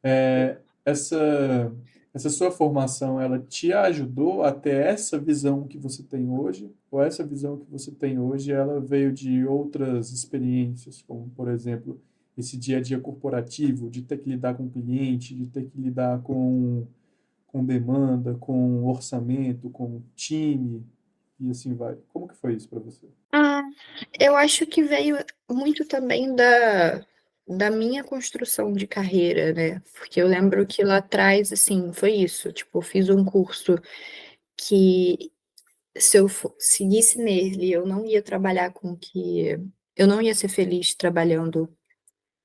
é, essa, essa sua formação, ela te ajudou a ter essa visão que você tem hoje? Ou essa visão que você tem hoje, ela veio de outras experiências, como, por exemplo, esse dia a dia corporativo, de ter que lidar com o cliente, de ter que lidar com demanda, com orçamento, com time, e assim vai. Como que foi isso para você? Ah, eu acho que veio muito também da minha construção de carreira, né? Porque eu lembro que lá atrás, assim, foi isso. Tipo, eu fiz um curso que se eu seguisse nele, eu não ia trabalhar com que. Eu não ia ser feliz trabalhando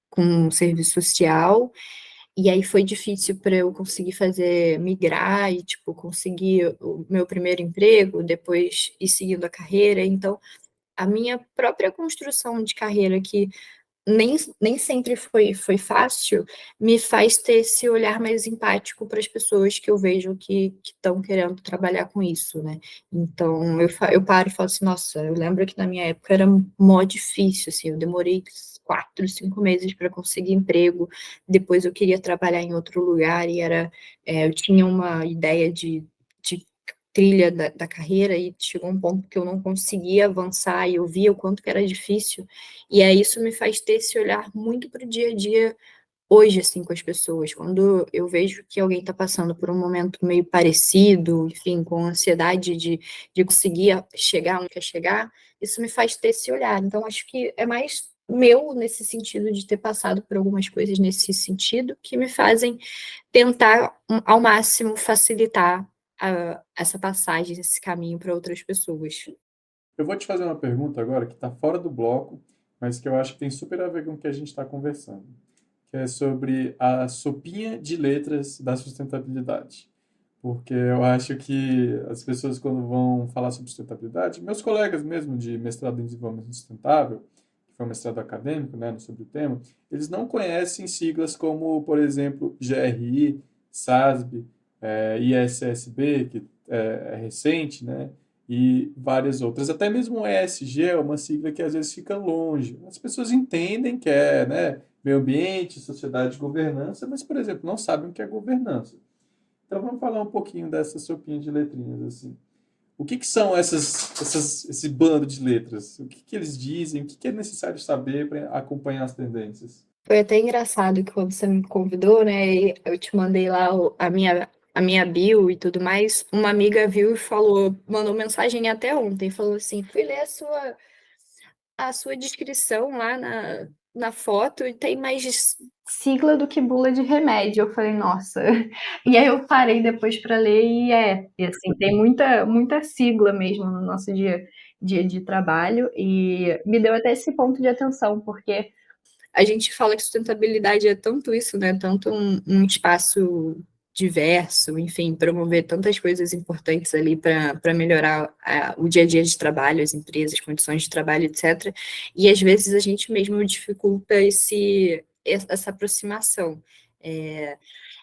com um serviço social. E aí foi difícil para eu conseguir fazer migrar e, tipo, conseguir o meu primeiro emprego, depois ir seguindo a carreira. Então, a minha própria construção de carreira, que nem sempre foi fácil, me faz ter esse olhar mais empático para as pessoas que eu vejo que estão querendo trabalhar com isso, né? Então, eu paro e falo assim, nossa, eu lembro que na minha época era mó difícil, assim, eu demorei 4, 5 meses para conseguir emprego, depois eu queria trabalhar em outro lugar e eu tinha uma ideia de trilha da carreira e chegou um ponto que eu não conseguia avançar e eu via o quanto que era difícil, e aí isso me faz ter esse olhar muito para o dia a dia hoje, assim, com as pessoas. Quando eu vejo que alguém está passando por um momento meio parecido, enfim, com ansiedade de conseguir chegar onde quer chegar, isso me faz ter esse olhar. Então, acho que é mais meu nesse sentido de ter passado por algumas coisas nesse sentido que me fazem tentar ao máximo facilitar essa passagem, esse caminho para outras pessoas. Eu vou te fazer uma pergunta agora que está fora do bloco, mas que eu acho que tem super a ver com o que a gente está conversando, que é sobre a sopinha de letras da sustentabilidade. Porque eu acho que as pessoas, quando vão falar sobre sustentabilidade, meus colegas mesmo de mestrado em desenvolvimento sustentável, que foi um mestrado acadêmico, né, sobre o tema, eles não conhecem siglas como, por exemplo, GRI, SASB, ISSB, que é recente, né, e várias outras. Até mesmo o ESG é uma sigla que às vezes fica longe. As pessoas entendem que é, né, meio ambiente, sociedade e governança, mas, por exemplo, não sabem o que é governança. Então vamos falar um pouquinho dessa sopinha de letrinhas, assim. O que são esse bando de letras? O que eles dizem? O que é necessário saber para acompanhar as tendências? Foi até engraçado que quando você me convidou, né, e eu te mandei lá a minha bio e tudo mais, uma amiga viu e falou, mandou mensagem até ontem, falou assim, fui ler a sua descrição lá na foto e tem mais sigla do que bula de remédio. Eu falei, nossa. E aí eu parei depois para ler e assim, tem muita sigla mesmo no nosso dia de trabalho e me deu até esse ponto de atenção, porque a gente fala que sustentabilidade é tanto isso, né? Tanto um espaço diverso, enfim, promover tantas coisas importantes ali para melhorar o dia a dia de trabalho, as empresas, condições de trabalho, etc. E às vezes a gente mesmo dificulta essa aproximação. É,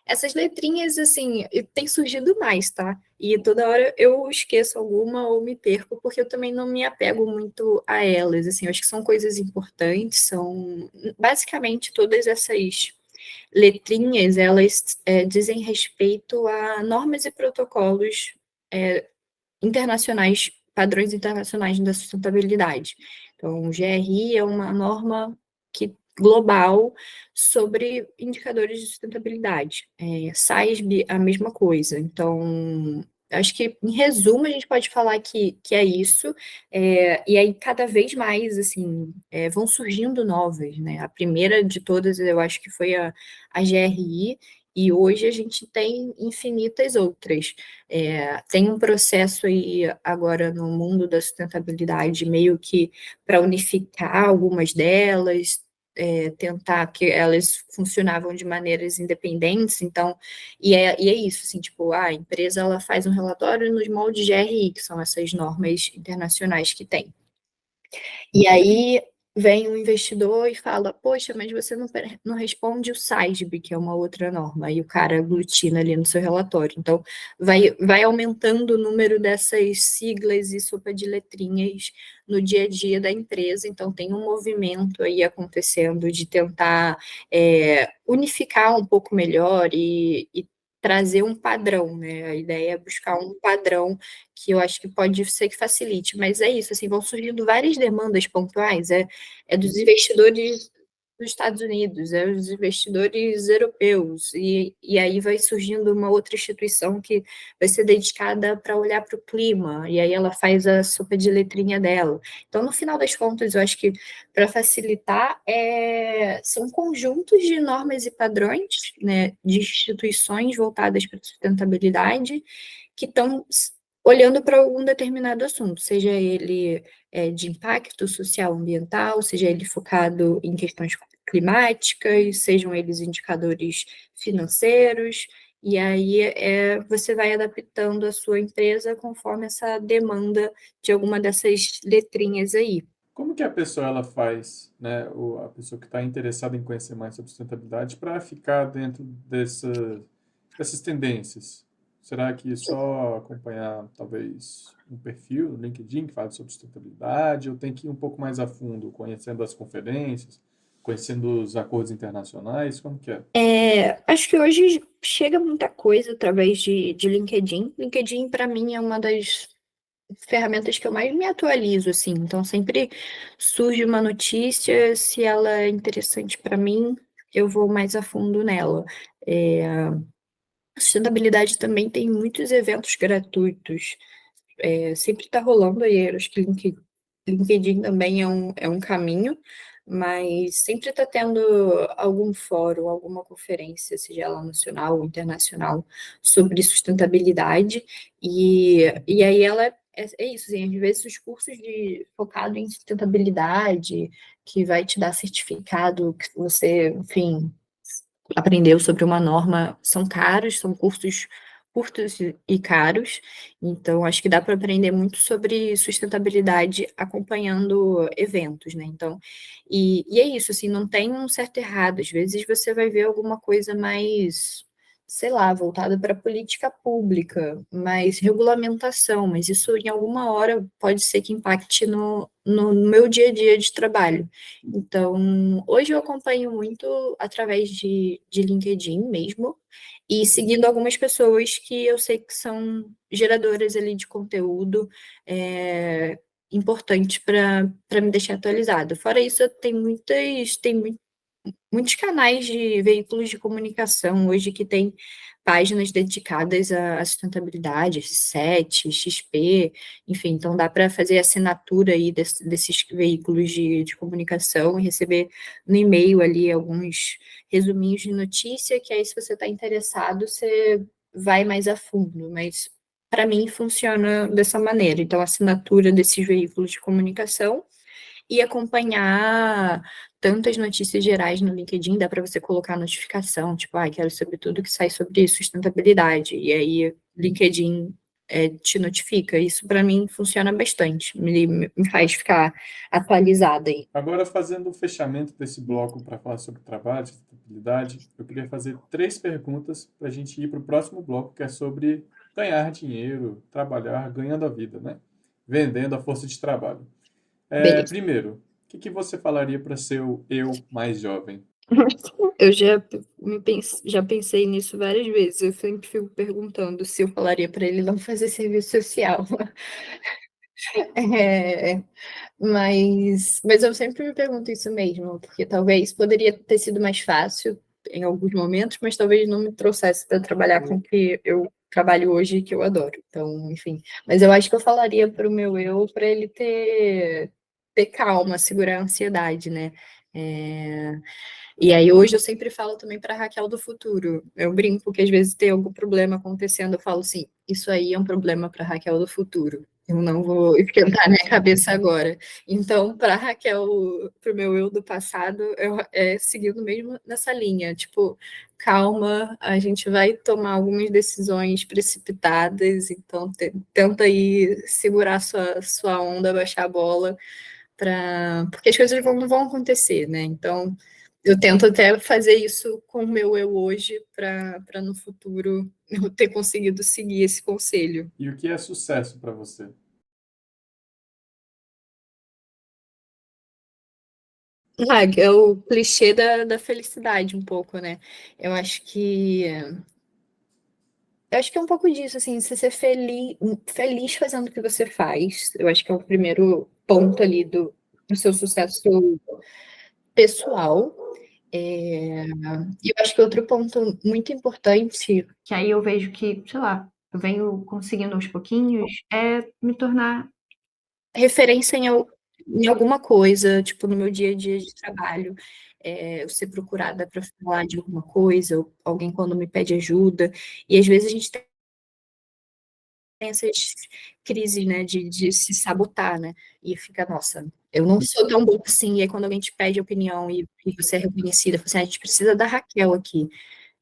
essas letrinhas, assim, tem surgido mais, tá? E toda hora eu esqueço alguma ou me perco, porque eu também não me apego muito a elas, assim, eu acho que são coisas importantes, são basicamente todas essas letrinhas, elas dizem respeito a normas e protocolos internacionais, padrões internacionais da sustentabilidade. Então, o GRI é uma norma global sobre indicadores de sustentabilidade. SASB, a mesma coisa. Então, acho que, em resumo, a gente pode falar que é isso. E aí, cada vez mais, assim, vão surgindo novas, né? A primeira de todas, eu acho que foi a GRI, e hoje a gente tem infinitas outras. Tem um processo aí agora no mundo da sustentabilidade meio que para unificar algumas delas, tentar que elas funcionavam de maneiras independentes, então, e é isso, assim, tipo, a empresa ela faz um relatório nos moldes GRI, que são essas normas internacionais que tem. E aí vem um investidor e fala, poxa, mas você não responde o SASB, que é uma outra norma, e o cara aglutina ali no seu relatório. Então, vai aumentando o número dessas siglas e sopa de letrinhas no dia a dia da empresa. Então, tem um movimento aí acontecendo de tentar unificar um pouco melhor e trazer um padrão, né? A ideia é buscar um padrão que eu acho que pode ser que facilite, mas é isso, assim, vão surgindo várias demandas pontuais, é dos investidores dos Estados Unidos, é dos investidores europeus, e aí vai surgindo uma outra instituição que vai ser dedicada para olhar para o clima, e aí ela faz a sopa de letrinha dela. Então, no final das contas, eu acho que para facilitar, são conjuntos de normas e padrões, né, de instituições voltadas para a sustentabilidade, que estão olhando para algum determinado assunto, seja ele de impacto social ambiental, seja ele focado em questões climáticas, sejam eles indicadores financeiros, e aí você vai adaptando a sua empresa conforme essa demanda de alguma dessas letrinhas aí. Como que a pessoa ela faz, né, a pessoa que está interessada em conhecer mais sobre sustentabilidade para ficar dentro dessas tendências? Será que só acompanhar talvez um perfil no LinkedIn que fala sobre sustentabilidade ou tem que ir um pouco mais a fundo, conhecendo as conferências, conhecendo os acordos internacionais? Como que é? Acho que hoje chega muita coisa através de LinkedIn. LinkedIn, para mim, é uma das ferramentas que eu mais me atualizo, assim. Então, sempre surge uma notícia, se ela é interessante para mim, eu vou mais a fundo nela. A sustentabilidade também tem muitos eventos gratuitos. Sempre está rolando aí, acho que LinkedIn também é um caminho, mas sempre está tendo algum fórum, alguma conferência, seja ela nacional ou internacional, sobre sustentabilidade, e aí ela é isso, assim, às vezes os cursos focado em sustentabilidade, que vai te dar certificado, que você, enfim, aprendeu sobre uma norma, são caros, são cursos curtos e caros, então acho que dá para aprender muito sobre sustentabilidade acompanhando eventos, né? Então, e é isso, assim, não tem um certo e errado, às vezes você vai ver alguma coisa mais sei lá, voltada para política pública, mais regulamentação, mas isso em alguma hora pode ser que impacte no meu dia a dia de trabalho. Então, hoje eu acompanho muito através de LinkedIn mesmo, e seguindo algumas pessoas que eu sei que são geradoras ali de conteúdo, importante para me deixar atualizada. Fora isso, muitos canais de veículos de comunicação hoje que tem páginas dedicadas à sustentabilidade, SET, XP, enfim, então dá para fazer assinatura aí desses veículos de comunicação e receber no e-mail ali alguns resuminhos de notícia, que aí se você está interessado, você vai mais a fundo, mas para mim funciona dessa maneira. Então, assinatura desses veículos de comunicação e acompanhar tantas notícias gerais no LinkedIn, dá para você colocar notificação, tipo, quero saber tudo que sai sobre sustentabilidade, e aí LinkedIn te notifica. Isso para mim funciona bastante, me faz ficar atualizada aí. Agora, fazendo o fechamento desse bloco para falar sobre trabalho, sustentabilidade, eu queria fazer 3 perguntas para a gente ir para o próximo bloco, que é sobre ganhar dinheiro, trabalhar, ganhando a vida, né? Vendendo a força de trabalho. Beleza. Primeiro, o que você falaria para seu eu mais jovem? Eu já pensei nisso várias vezes. Eu sempre fico perguntando se eu falaria para ele não fazer serviço social. É, mas eu sempre me pergunto isso mesmo, porque talvez poderia ter sido mais fácil em alguns momentos, mas talvez não me trouxesse para trabalhar com o que eu trabalho hoje e que eu adoro. Então, enfim. Mas eu acho que eu falaria para o meu eu para ele ter calma, segurar a ansiedade, né? É, e aí hoje eu sempre falo também para a Raquel do futuro. Eu brinco que às vezes tem algum problema acontecendo, eu falo assim, isso aí é um problema para a Raquel do futuro. Eu não vou esquentar minha cabeça agora. Então, para a Raquel, para o meu eu do passado, seguindo mesmo nessa linha, tipo, calma, a gente vai tomar algumas decisões precipitadas, então tenta aí segurar sua onda, baixar a bola, porque as coisas não vão acontecer, né? Então, eu tento até fazer isso com o meu eu hoje, para no futuro eu ter conseguido seguir esse conselho. E o que é sucesso para você? É o clichê da felicidade, um pouco, né? Eu acho que. Eu acho que é um pouco disso, assim, você ser feliz fazendo o que você faz. Eu acho que é o primeiro ponto ali do seu sucesso pessoal. E eu acho que outro ponto muito importante, que aí eu vejo que, sei lá, eu venho conseguindo aos pouquinhos, é me tornar referência em alguma coisa, tipo, no meu dia a dia de trabalho, eu ser procurada para falar de alguma coisa, ou alguém quando me pede ajuda, e às vezes a gente tem essas crises, né, de se sabotar, né, e fica, nossa, eu não sou tão boa assim, e aí quando alguém te pede opinião e você é reconhecida, fala assim: "A gente precisa da Raquel aqui".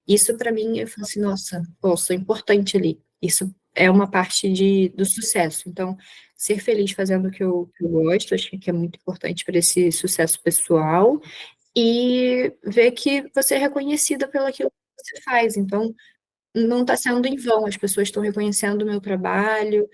Isso para mim, eu falo assim: "Nossa, pô, sou importante ali". Isso é uma parte do sucesso. Então, ser feliz fazendo o que eu gosto, acho que é muito importante para esse sucesso pessoal, e ver que você é reconhecida pelo aquilo que você faz. Então, não está sendo em vão, as pessoas estão reconhecendo o meu trabalho,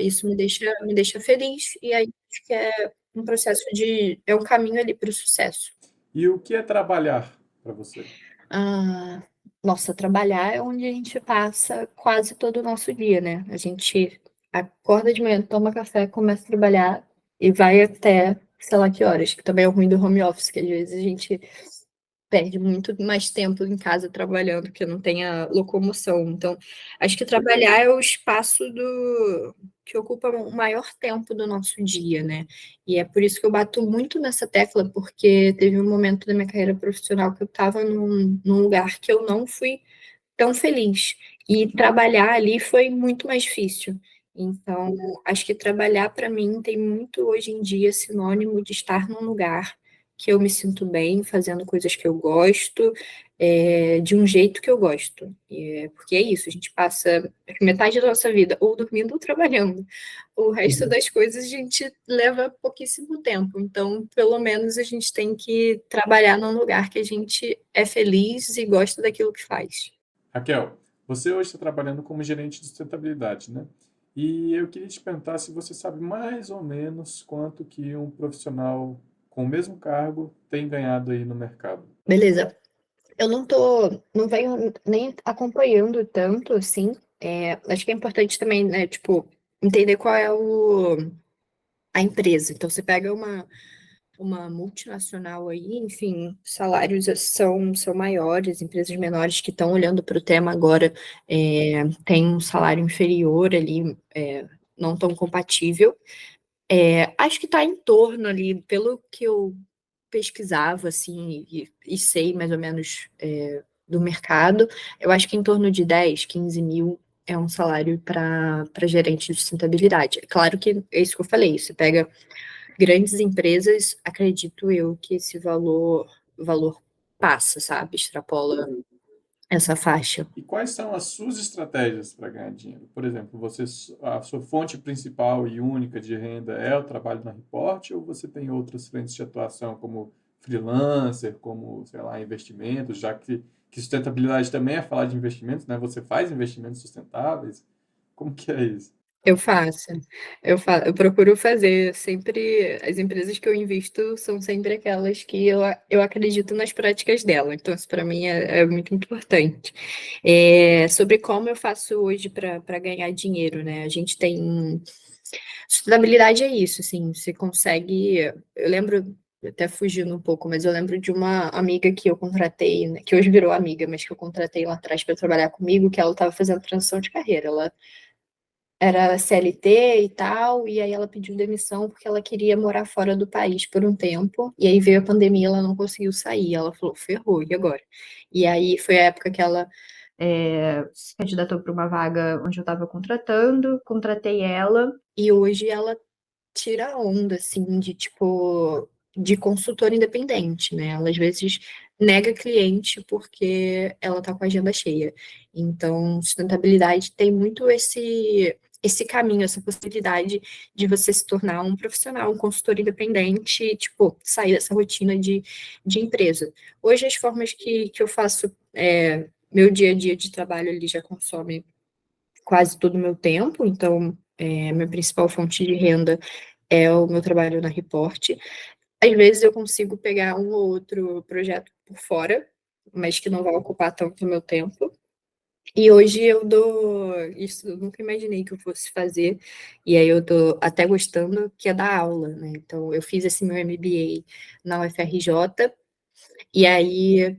isso me deixa feliz, e aí acho que é um caminho ali para o sucesso. E o que é trabalhar para você? Ah, nossa, trabalhar é onde a gente passa quase todo o nosso dia, né? A gente acorda de manhã, toma café, começa a trabalhar e vai até sei lá que horas, que também é o ruim do home office, que às vezes a gente perde muito mais tempo em casa trabalhando, porque não tem a locomoção. Então, acho que trabalhar é o espaço que ocupa o maior tempo do nosso dia, né? E é por isso que eu bato muito nessa tecla, porque teve um momento da minha carreira profissional que eu estava num lugar que eu não fui tão feliz. E trabalhar ali foi muito mais difícil. Então, acho que trabalhar para mim tem muito hoje em dia sinônimo de estar num lugar que eu me sinto bem, fazendo coisas que eu gosto, de um jeito que eu gosto. Porque é isso, a gente passa metade da nossa vida ou dormindo ou trabalhando. O resto das coisas a gente leva pouquíssimo tempo. Então, pelo menos a gente tem que trabalhar num lugar que a gente é feliz e gosta daquilo que faz. Raquel, você hoje está trabalhando como gerente de sustentabilidade, né? E eu queria te perguntar se você sabe mais ou menos quanto que um profissional com o mesmo cargo tem ganhado aí no mercado. Beleza. Eu não venho nem acompanhando tanto, assim. Acho que é importante também, né, tipo, entender qual é a empresa. Então, você pega uma multinacional aí, enfim, salários são maiores, empresas menores que estão olhando para o tema agora têm um salário inferior ali, não tão compatível. Acho que está em torno ali, pelo que eu pesquisava, assim, e sei mais ou menos do mercado, eu acho que em torno de 10, 15 mil é um salário para gerente de sustentabilidade. É claro que é isso que eu falei, você pega grandes empresas, acredito eu que esse valor passa, sabe? Extrapola essa faixa. E quais são as suas estratégias para ganhar dinheiro? Por exemplo, a sua fonte principal e única de renda é o trabalho na Report ou você tem outras frentes de atuação como freelancer, como, sei lá, investimentos, já que sustentabilidade também é falar de investimentos, né? Você faz investimentos sustentáveis? Como que é isso? Eu faço, eu procuro fazer sempre, as empresas que eu invisto são sempre aquelas que eu acredito nas práticas dela, então isso para mim é muito importante. Sobre como eu faço hoje para ganhar dinheiro, né? A gente tem, sustentabilidade é isso, assim, você consegue, eu lembro, até fugindo um pouco, mas eu lembro de uma amiga que eu contratei, né, que hoje virou amiga, mas que eu contratei lá atrás para trabalhar comigo, que ela estava fazendo transição de carreira, ela era CLT e tal, e aí ela pediu demissão porque ela queria morar fora do país por um tempo, e aí veio a pandemia, ela não conseguiu sair, ela falou, ferrou, e agora? E aí foi a época que ela se candidatou para uma vaga onde eu estava contratando, contratei ela, e hoje ela tira onda, assim, de tipo, de consultora independente, né? Ela às vezes nega cliente porque ela tá com a agenda cheia. Então, sustentabilidade tem muito esse caminho, essa possibilidade de você se tornar um profissional, um consultor independente, tipo, sair dessa rotina de empresa. Hoje, as formas que eu faço, meu dia a dia de trabalho ali já consome quase todo o meu tempo, então, minha principal fonte de renda é o meu trabalho na Report. Às vezes eu consigo pegar um ou outro projeto por fora, mas que não vai ocupar tanto o meu tempo. E hoje eu dou, isso eu nunca imaginei que eu fosse fazer, e aí eu tô até gostando, que é dar aula, né? Então eu fiz esse meu MBA na UFRJ, e aí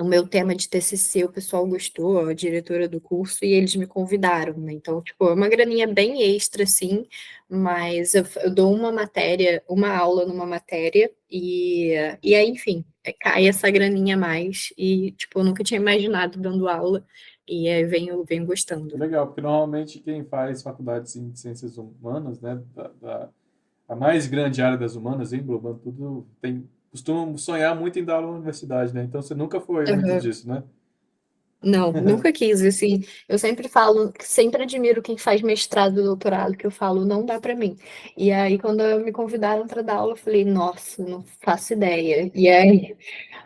o meu tema de TCC, o pessoal gostou, a diretora do curso, e eles me convidaram, né? Então, tipo, é uma graninha bem extra, assim, mas eu dou uma matéria, uma aula numa matéria, e aí, enfim, cai essa graninha a mais, e, tipo, eu nunca tinha imaginado dando aula, e aí venho gostando. Legal, porque normalmente quem faz faculdades em ciências humanas, né, a mais grande área das humanas, englobando tudo, costumam sonhar muito em dar aula na universidade, né? Então você nunca foi muito Uhum. disso, né? Não, nunca quis, assim, eu sempre falo, sempre admiro quem faz mestrado, doutorado, que eu falo, não dá pra mim. E aí, quando me convidaram para dar aula, eu falei, nossa, não faço ideia. E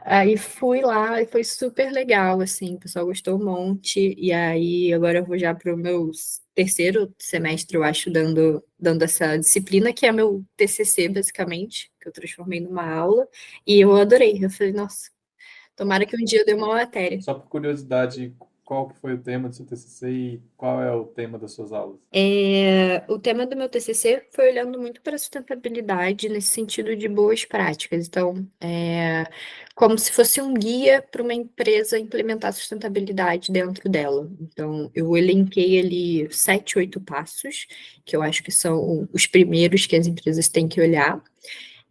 aí fui lá e foi super legal, assim, o pessoal gostou um monte, e aí agora eu vou já para o meu terceiro semestre, eu acho, dando essa disciplina, que é meu TCC, basicamente, que eu transformei numa aula, e eu adorei, eu falei, nossa, tomara que um dia eu dê uma matéria. Só por curiosidade, qual que foi o tema do seu TCC e qual é o tema das suas aulas? O tema do meu TCC foi olhando muito para a sustentabilidade nesse sentido de boas práticas. Então, como se fosse um guia para uma empresa implementar sustentabilidade dentro dela. Então, eu elenquei ali 7, 8 passos, que eu acho que são os primeiros que as empresas têm que olhar.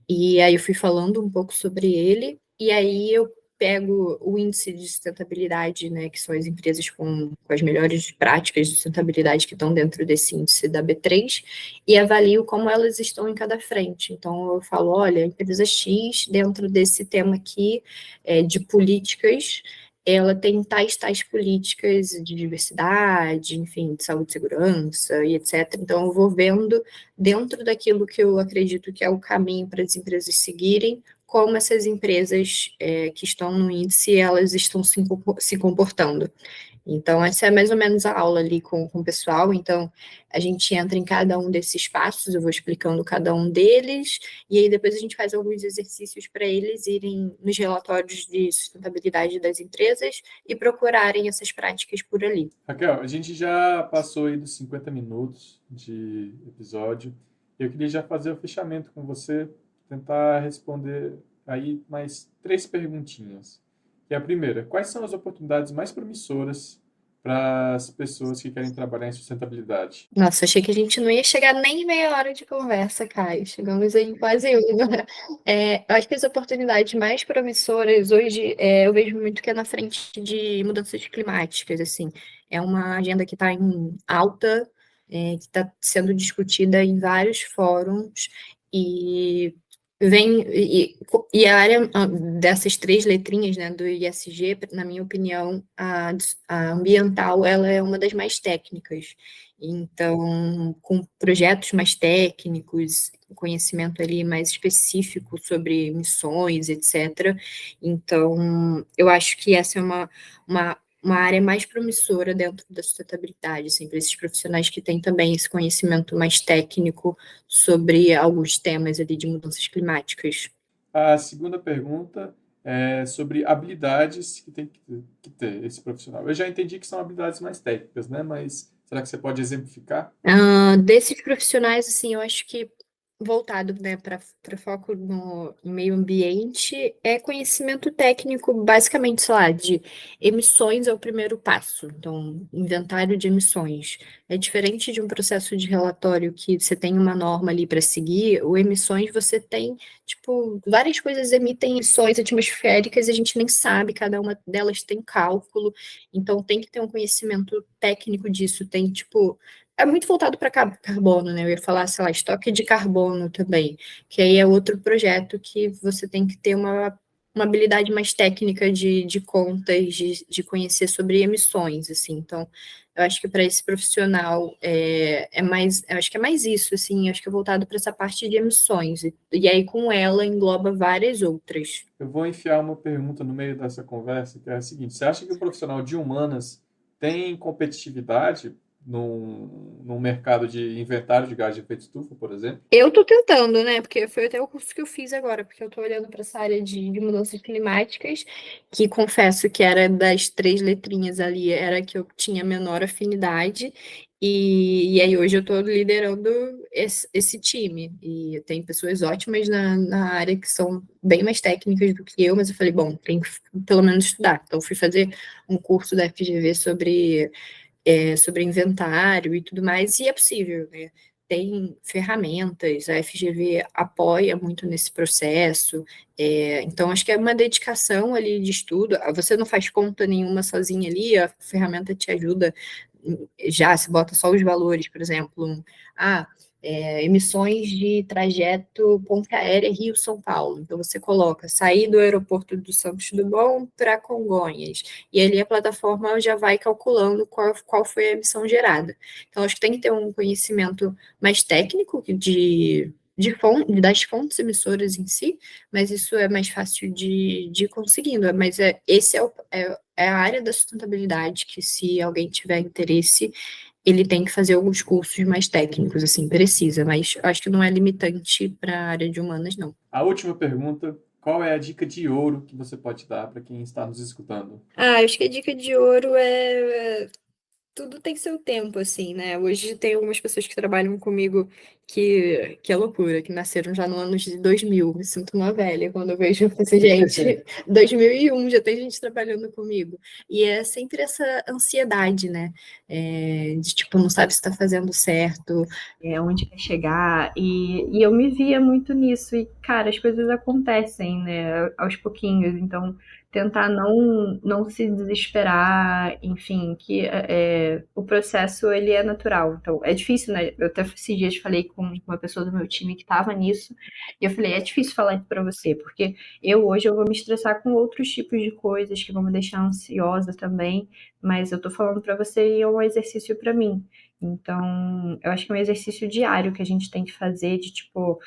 E aí eu fui falando um pouco sobre ele, e aí eu pego o índice de sustentabilidade, né, que são as empresas com as melhores práticas de sustentabilidade que estão dentro desse índice da B3, e avalio como elas estão em cada frente. Então eu falo, olha, a empresa X, dentro desse tema aqui, de políticas, ela tem tais políticas de diversidade, enfim, de saúde e segurança e etc. Então eu vou vendo dentro daquilo que eu acredito que é o caminho para as empresas seguirem, como essas empresas que estão no índice, elas estão se comportando. Então, essa é mais ou menos a aula ali com o pessoal. Então, a gente entra em cada um desses passos, eu vou explicando cada um deles, e aí depois a gente faz alguns exercícios para eles irem nos relatórios de sustentabilidade das empresas e procurarem essas práticas por ali. Raquel, a gente já passou aí dos 50 minutos de episódio. Eu queria já fazer o fechamento com você, tentar responder aí mais 3 perguntinhas. Que é a primeira, quais são as oportunidades mais promissoras para as pessoas que querem trabalhar em sustentabilidade? Nossa, achei que a gente não ia chegar nem meia hora de conversa, Caio. Chegamos aí em quase uma. Eu acho que as oportunidades mais promissoras hoje, eu vejo muito que é na frente de mudanças climáticas, assim. É uma agenda que está em alta, que está sendo discutida em vários fóruns e e a área dessas 3 letrinhas, né, do ISG, na minha opinião, a ambiental, ela é uma das mais técnicas. Então, com projetos mais técnicos, conhecimento ali mais específico sobre missões, etc. Então, eu acho que essa é uma área mais promissora dentro da sustentabilidade, assim, para esses profissionais que têm também esse conhecimento mais técnico sobre alguns temas ali de mudanças climáticas. A segunda pergunta é sobre habilidades que tem que ter esse profissional. Eu já entendi que são habilidades mais técnicas, né? Mas será que você pode exemplificar? Desses profissionais, assim, eu acho que voltado, né, para foco no meio ambiente, é conhecimento técnico, basicamente, sei lá, de emissões é o primeiro passo. Então, inventário de emissões. É diferente de um processo de relatório que você tem uma norma ali para seguir, o emissões você tem, tipo, várias coisas emitem emissões atmosféricas e a gente nem sabe, cada uma delas tem cálculo, então tem que ter um conhecimento técnico disso, tem, tipo, é muito voltado para carbono, né? Eu ia falar, sei lá, estoque de carbono também, que aí é outro projeto que você tem que ter uma habilidade mais técnica de contas, de conhecer sobre emissões, assim. Então, eu acho que para esse profissional eu acho que é mais isso, assim, eu acho que é voltado para essa parte de emissões. E aí, com ela, engloba várias outras. Eu vou enfiar uma pergunta no meio dessa conversa, que é a seguinte: você acha que o profissional de humanas tem competitividade num mercado de inventário de gás de efeito estufa, por exemplo? Eu tô tentando, né? Porque foi até o curso que eu fiz agora, porque eu tô olhando para essa área de mudanças climáticas, que confesso que era das 3 letrinhas ali, era que eu tinha menor afinidade, e aí hoje eu tô liderando esse time. E tem pessoas ótimas na área que são bem mais técnicas do que eu, mas eu falei, bom, tem que pelo menos estudar. Então, fui fazer um curso da FGV sobre inventário e tudo mais, e é possível, né? Tem ferramentas, a FGV apoia muito nesse processo, então acho que é uma dedicação ali de estudo. Você não faz conta nenhuma sozinha ali, a ferramenta te ajuda já, se bota só os valores, por exemplo, ah, emissões de trajeto Ponte Aérea Rio-São Paulo. Então, você coloca sair do aeroporto do Santos Dumont para Congonhas. E ali a plataforma já vai calculando qual foi a emissão gerada. Então, acho que tem que ter um conhecimento mais técnico das fontes emissoras em si, mas isso é mais fácil de ir conseguindo. Mas esse é a área da sustentabilidade que, se alguém tiver interesse, ele tem que fazer alguns cursos mais técnicos, assim, precisa, mas acho que não é limitante para a área de humanas, não. A última pergunta: qual é a dica de ouro que você pode dar para quem está nos escutando? Acho que a dica de ouro tudo tem seu tempo, assim, né? Hoje tem algumas pessoas que trabalham comigo que é loucura, que nasceram já no ano de 2000. Me sinto uma velha quando eu vejo essa gente. 2001 já tem gente trabalhando comigo. E é sempre essa ansiedade, né? De tipo, não sabe se está fazendo certo, onde quer chegar. E eu me via muito nisso. E, cara, as coisas acontecem, né? Aos pouquinhos. Então, tentar não se desesperar, enfim, que o processo ele é natural. Então, é difícil, né? Eu até esses dias falei com uma pessoa do meu time que estava nisso, e eu falei, é difícil falar isso para você, porque hoje eu vou me estressar com outros tipos de coisas que vão me deixar ansiosa também, mas eu tô falando para você e é um exercício para mim. Então, eu acho que é um exercício diário que a gente tem que fazer de tipo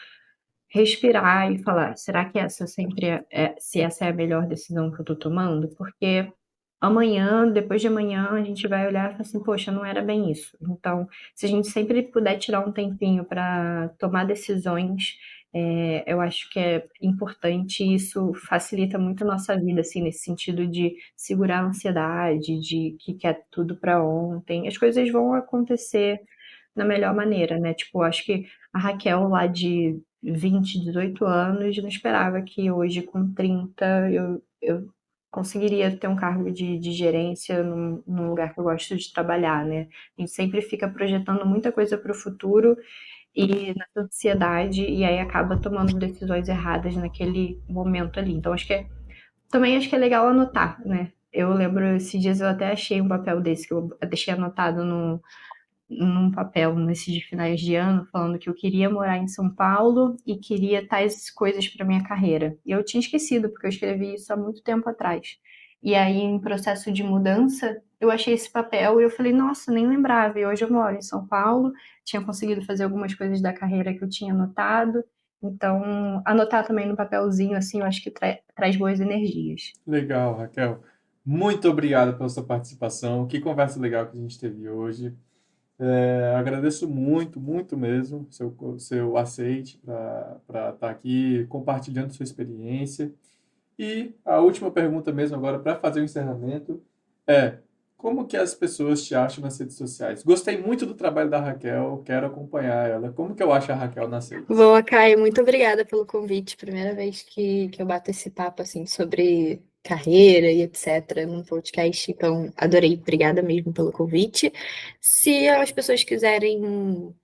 respirar e falar: "Será que essa sempre se essa é a melhor decisão que eu tô tomando?" Porque amanhã, depois de amanhã, a gente vai olhar e falar assim: "Poxa, não era bem isso". Então, se a gente sempre puder tirar um tempinho para tomar decisões, eu acho que é importante e isso facilita muito a nossa vida, assim, nesse sentido de segurar a ansiedade, de que quer tudo para ontem. As coisas vão acontecer da melhor maneira, né, tipo, acho que a Raquel lá de 20, 18 anos não esperava que hoje com 30 eu conseguiria ter um cargo de gerência num lugar que eu gosto de trabalhar, né. A gente sempre fica projetando muita coisa para o futuro e nessa ansiedade, e aí acaba tomando decisões erradas naquele momento ali. Então acho que é legal anotar, né. Eu lembro esses dias eu até achei um papel desse que eu deixei anotado num papel nesses de finais de ano, falando que eu queria morar em São Paulo e queria tais coisas para minha carreira. E eu tinha esquecido, porque eu escrevi isso há muito tempo atrás. E aí, em processo de mudança, eu achei esse papel e eu falei, nossa, nem lembrava. E hoje eu moro em São Paulo, tinha conseguido fazer algumas coisas da carreira que eu tinha anotado. Então, anotar também no papelzinho, assim, eu acho que traz boas energias. Legal, Raquel. Muito obrigado pela sua participação. Que conversa legal que a gente teve hoje. Agradeço muito, muito mesmo seu aceite para estar aqui compartilhando sua experiência. E a última pergunta mesmo agora para fazer o encerramento é: como que as pessoas te acham nas redes sociais? Gostei muito do trabalho da Raquel, quero acompanhar ela. Como que eu acho a Raquel nas redes? Boa, Caio, muito obrigada pelo convite. Primeira vez que eu bato esse papo assim sobre carreira e etc. num podcast, então adorei. Obrigada mesmo pelo convite. Se as pessoas quiserem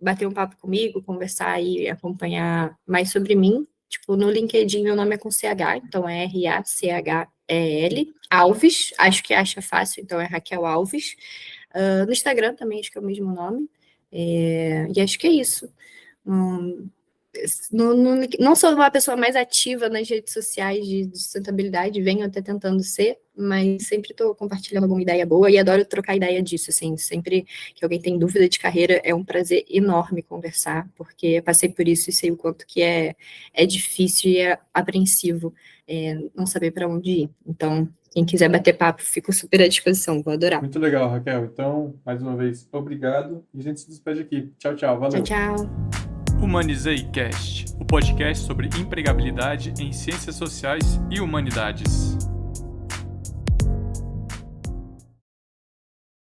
bater um papo comigo, conversar e acompanhar mais sobre mim, tipo, no LinkedIn meu nome é com CH, então é Rachel Alves, acho que acha fácil, então é Raquel Alves. No Instagram também acho que é o mesmo nome. E acho que é isso. Hum, não sou uma pessoa mais ativa nas redes sociais de sustentabilidade, venho até tentando ser, mas sempre estou compartilhando alguma ideia boa e adoro trocar ideia disso, assim, sempre que alguém tem dúvida de carreira, é um prazer enorme conversar, porque passei por isso e sei o quanto que é difícil e é apreensivo não saber para onde ir. Então, quem quiser bater papo, fico super à disposição, vou adorar. Muito legal, Raquel. Então, mais uma vez, obrigado e a gente se despede aqui. Tchau, tchau. Tchau, Valeu. tchau. Humanizei Cast, o podcast sobre empregabilidade em ciências sociais e humanidades.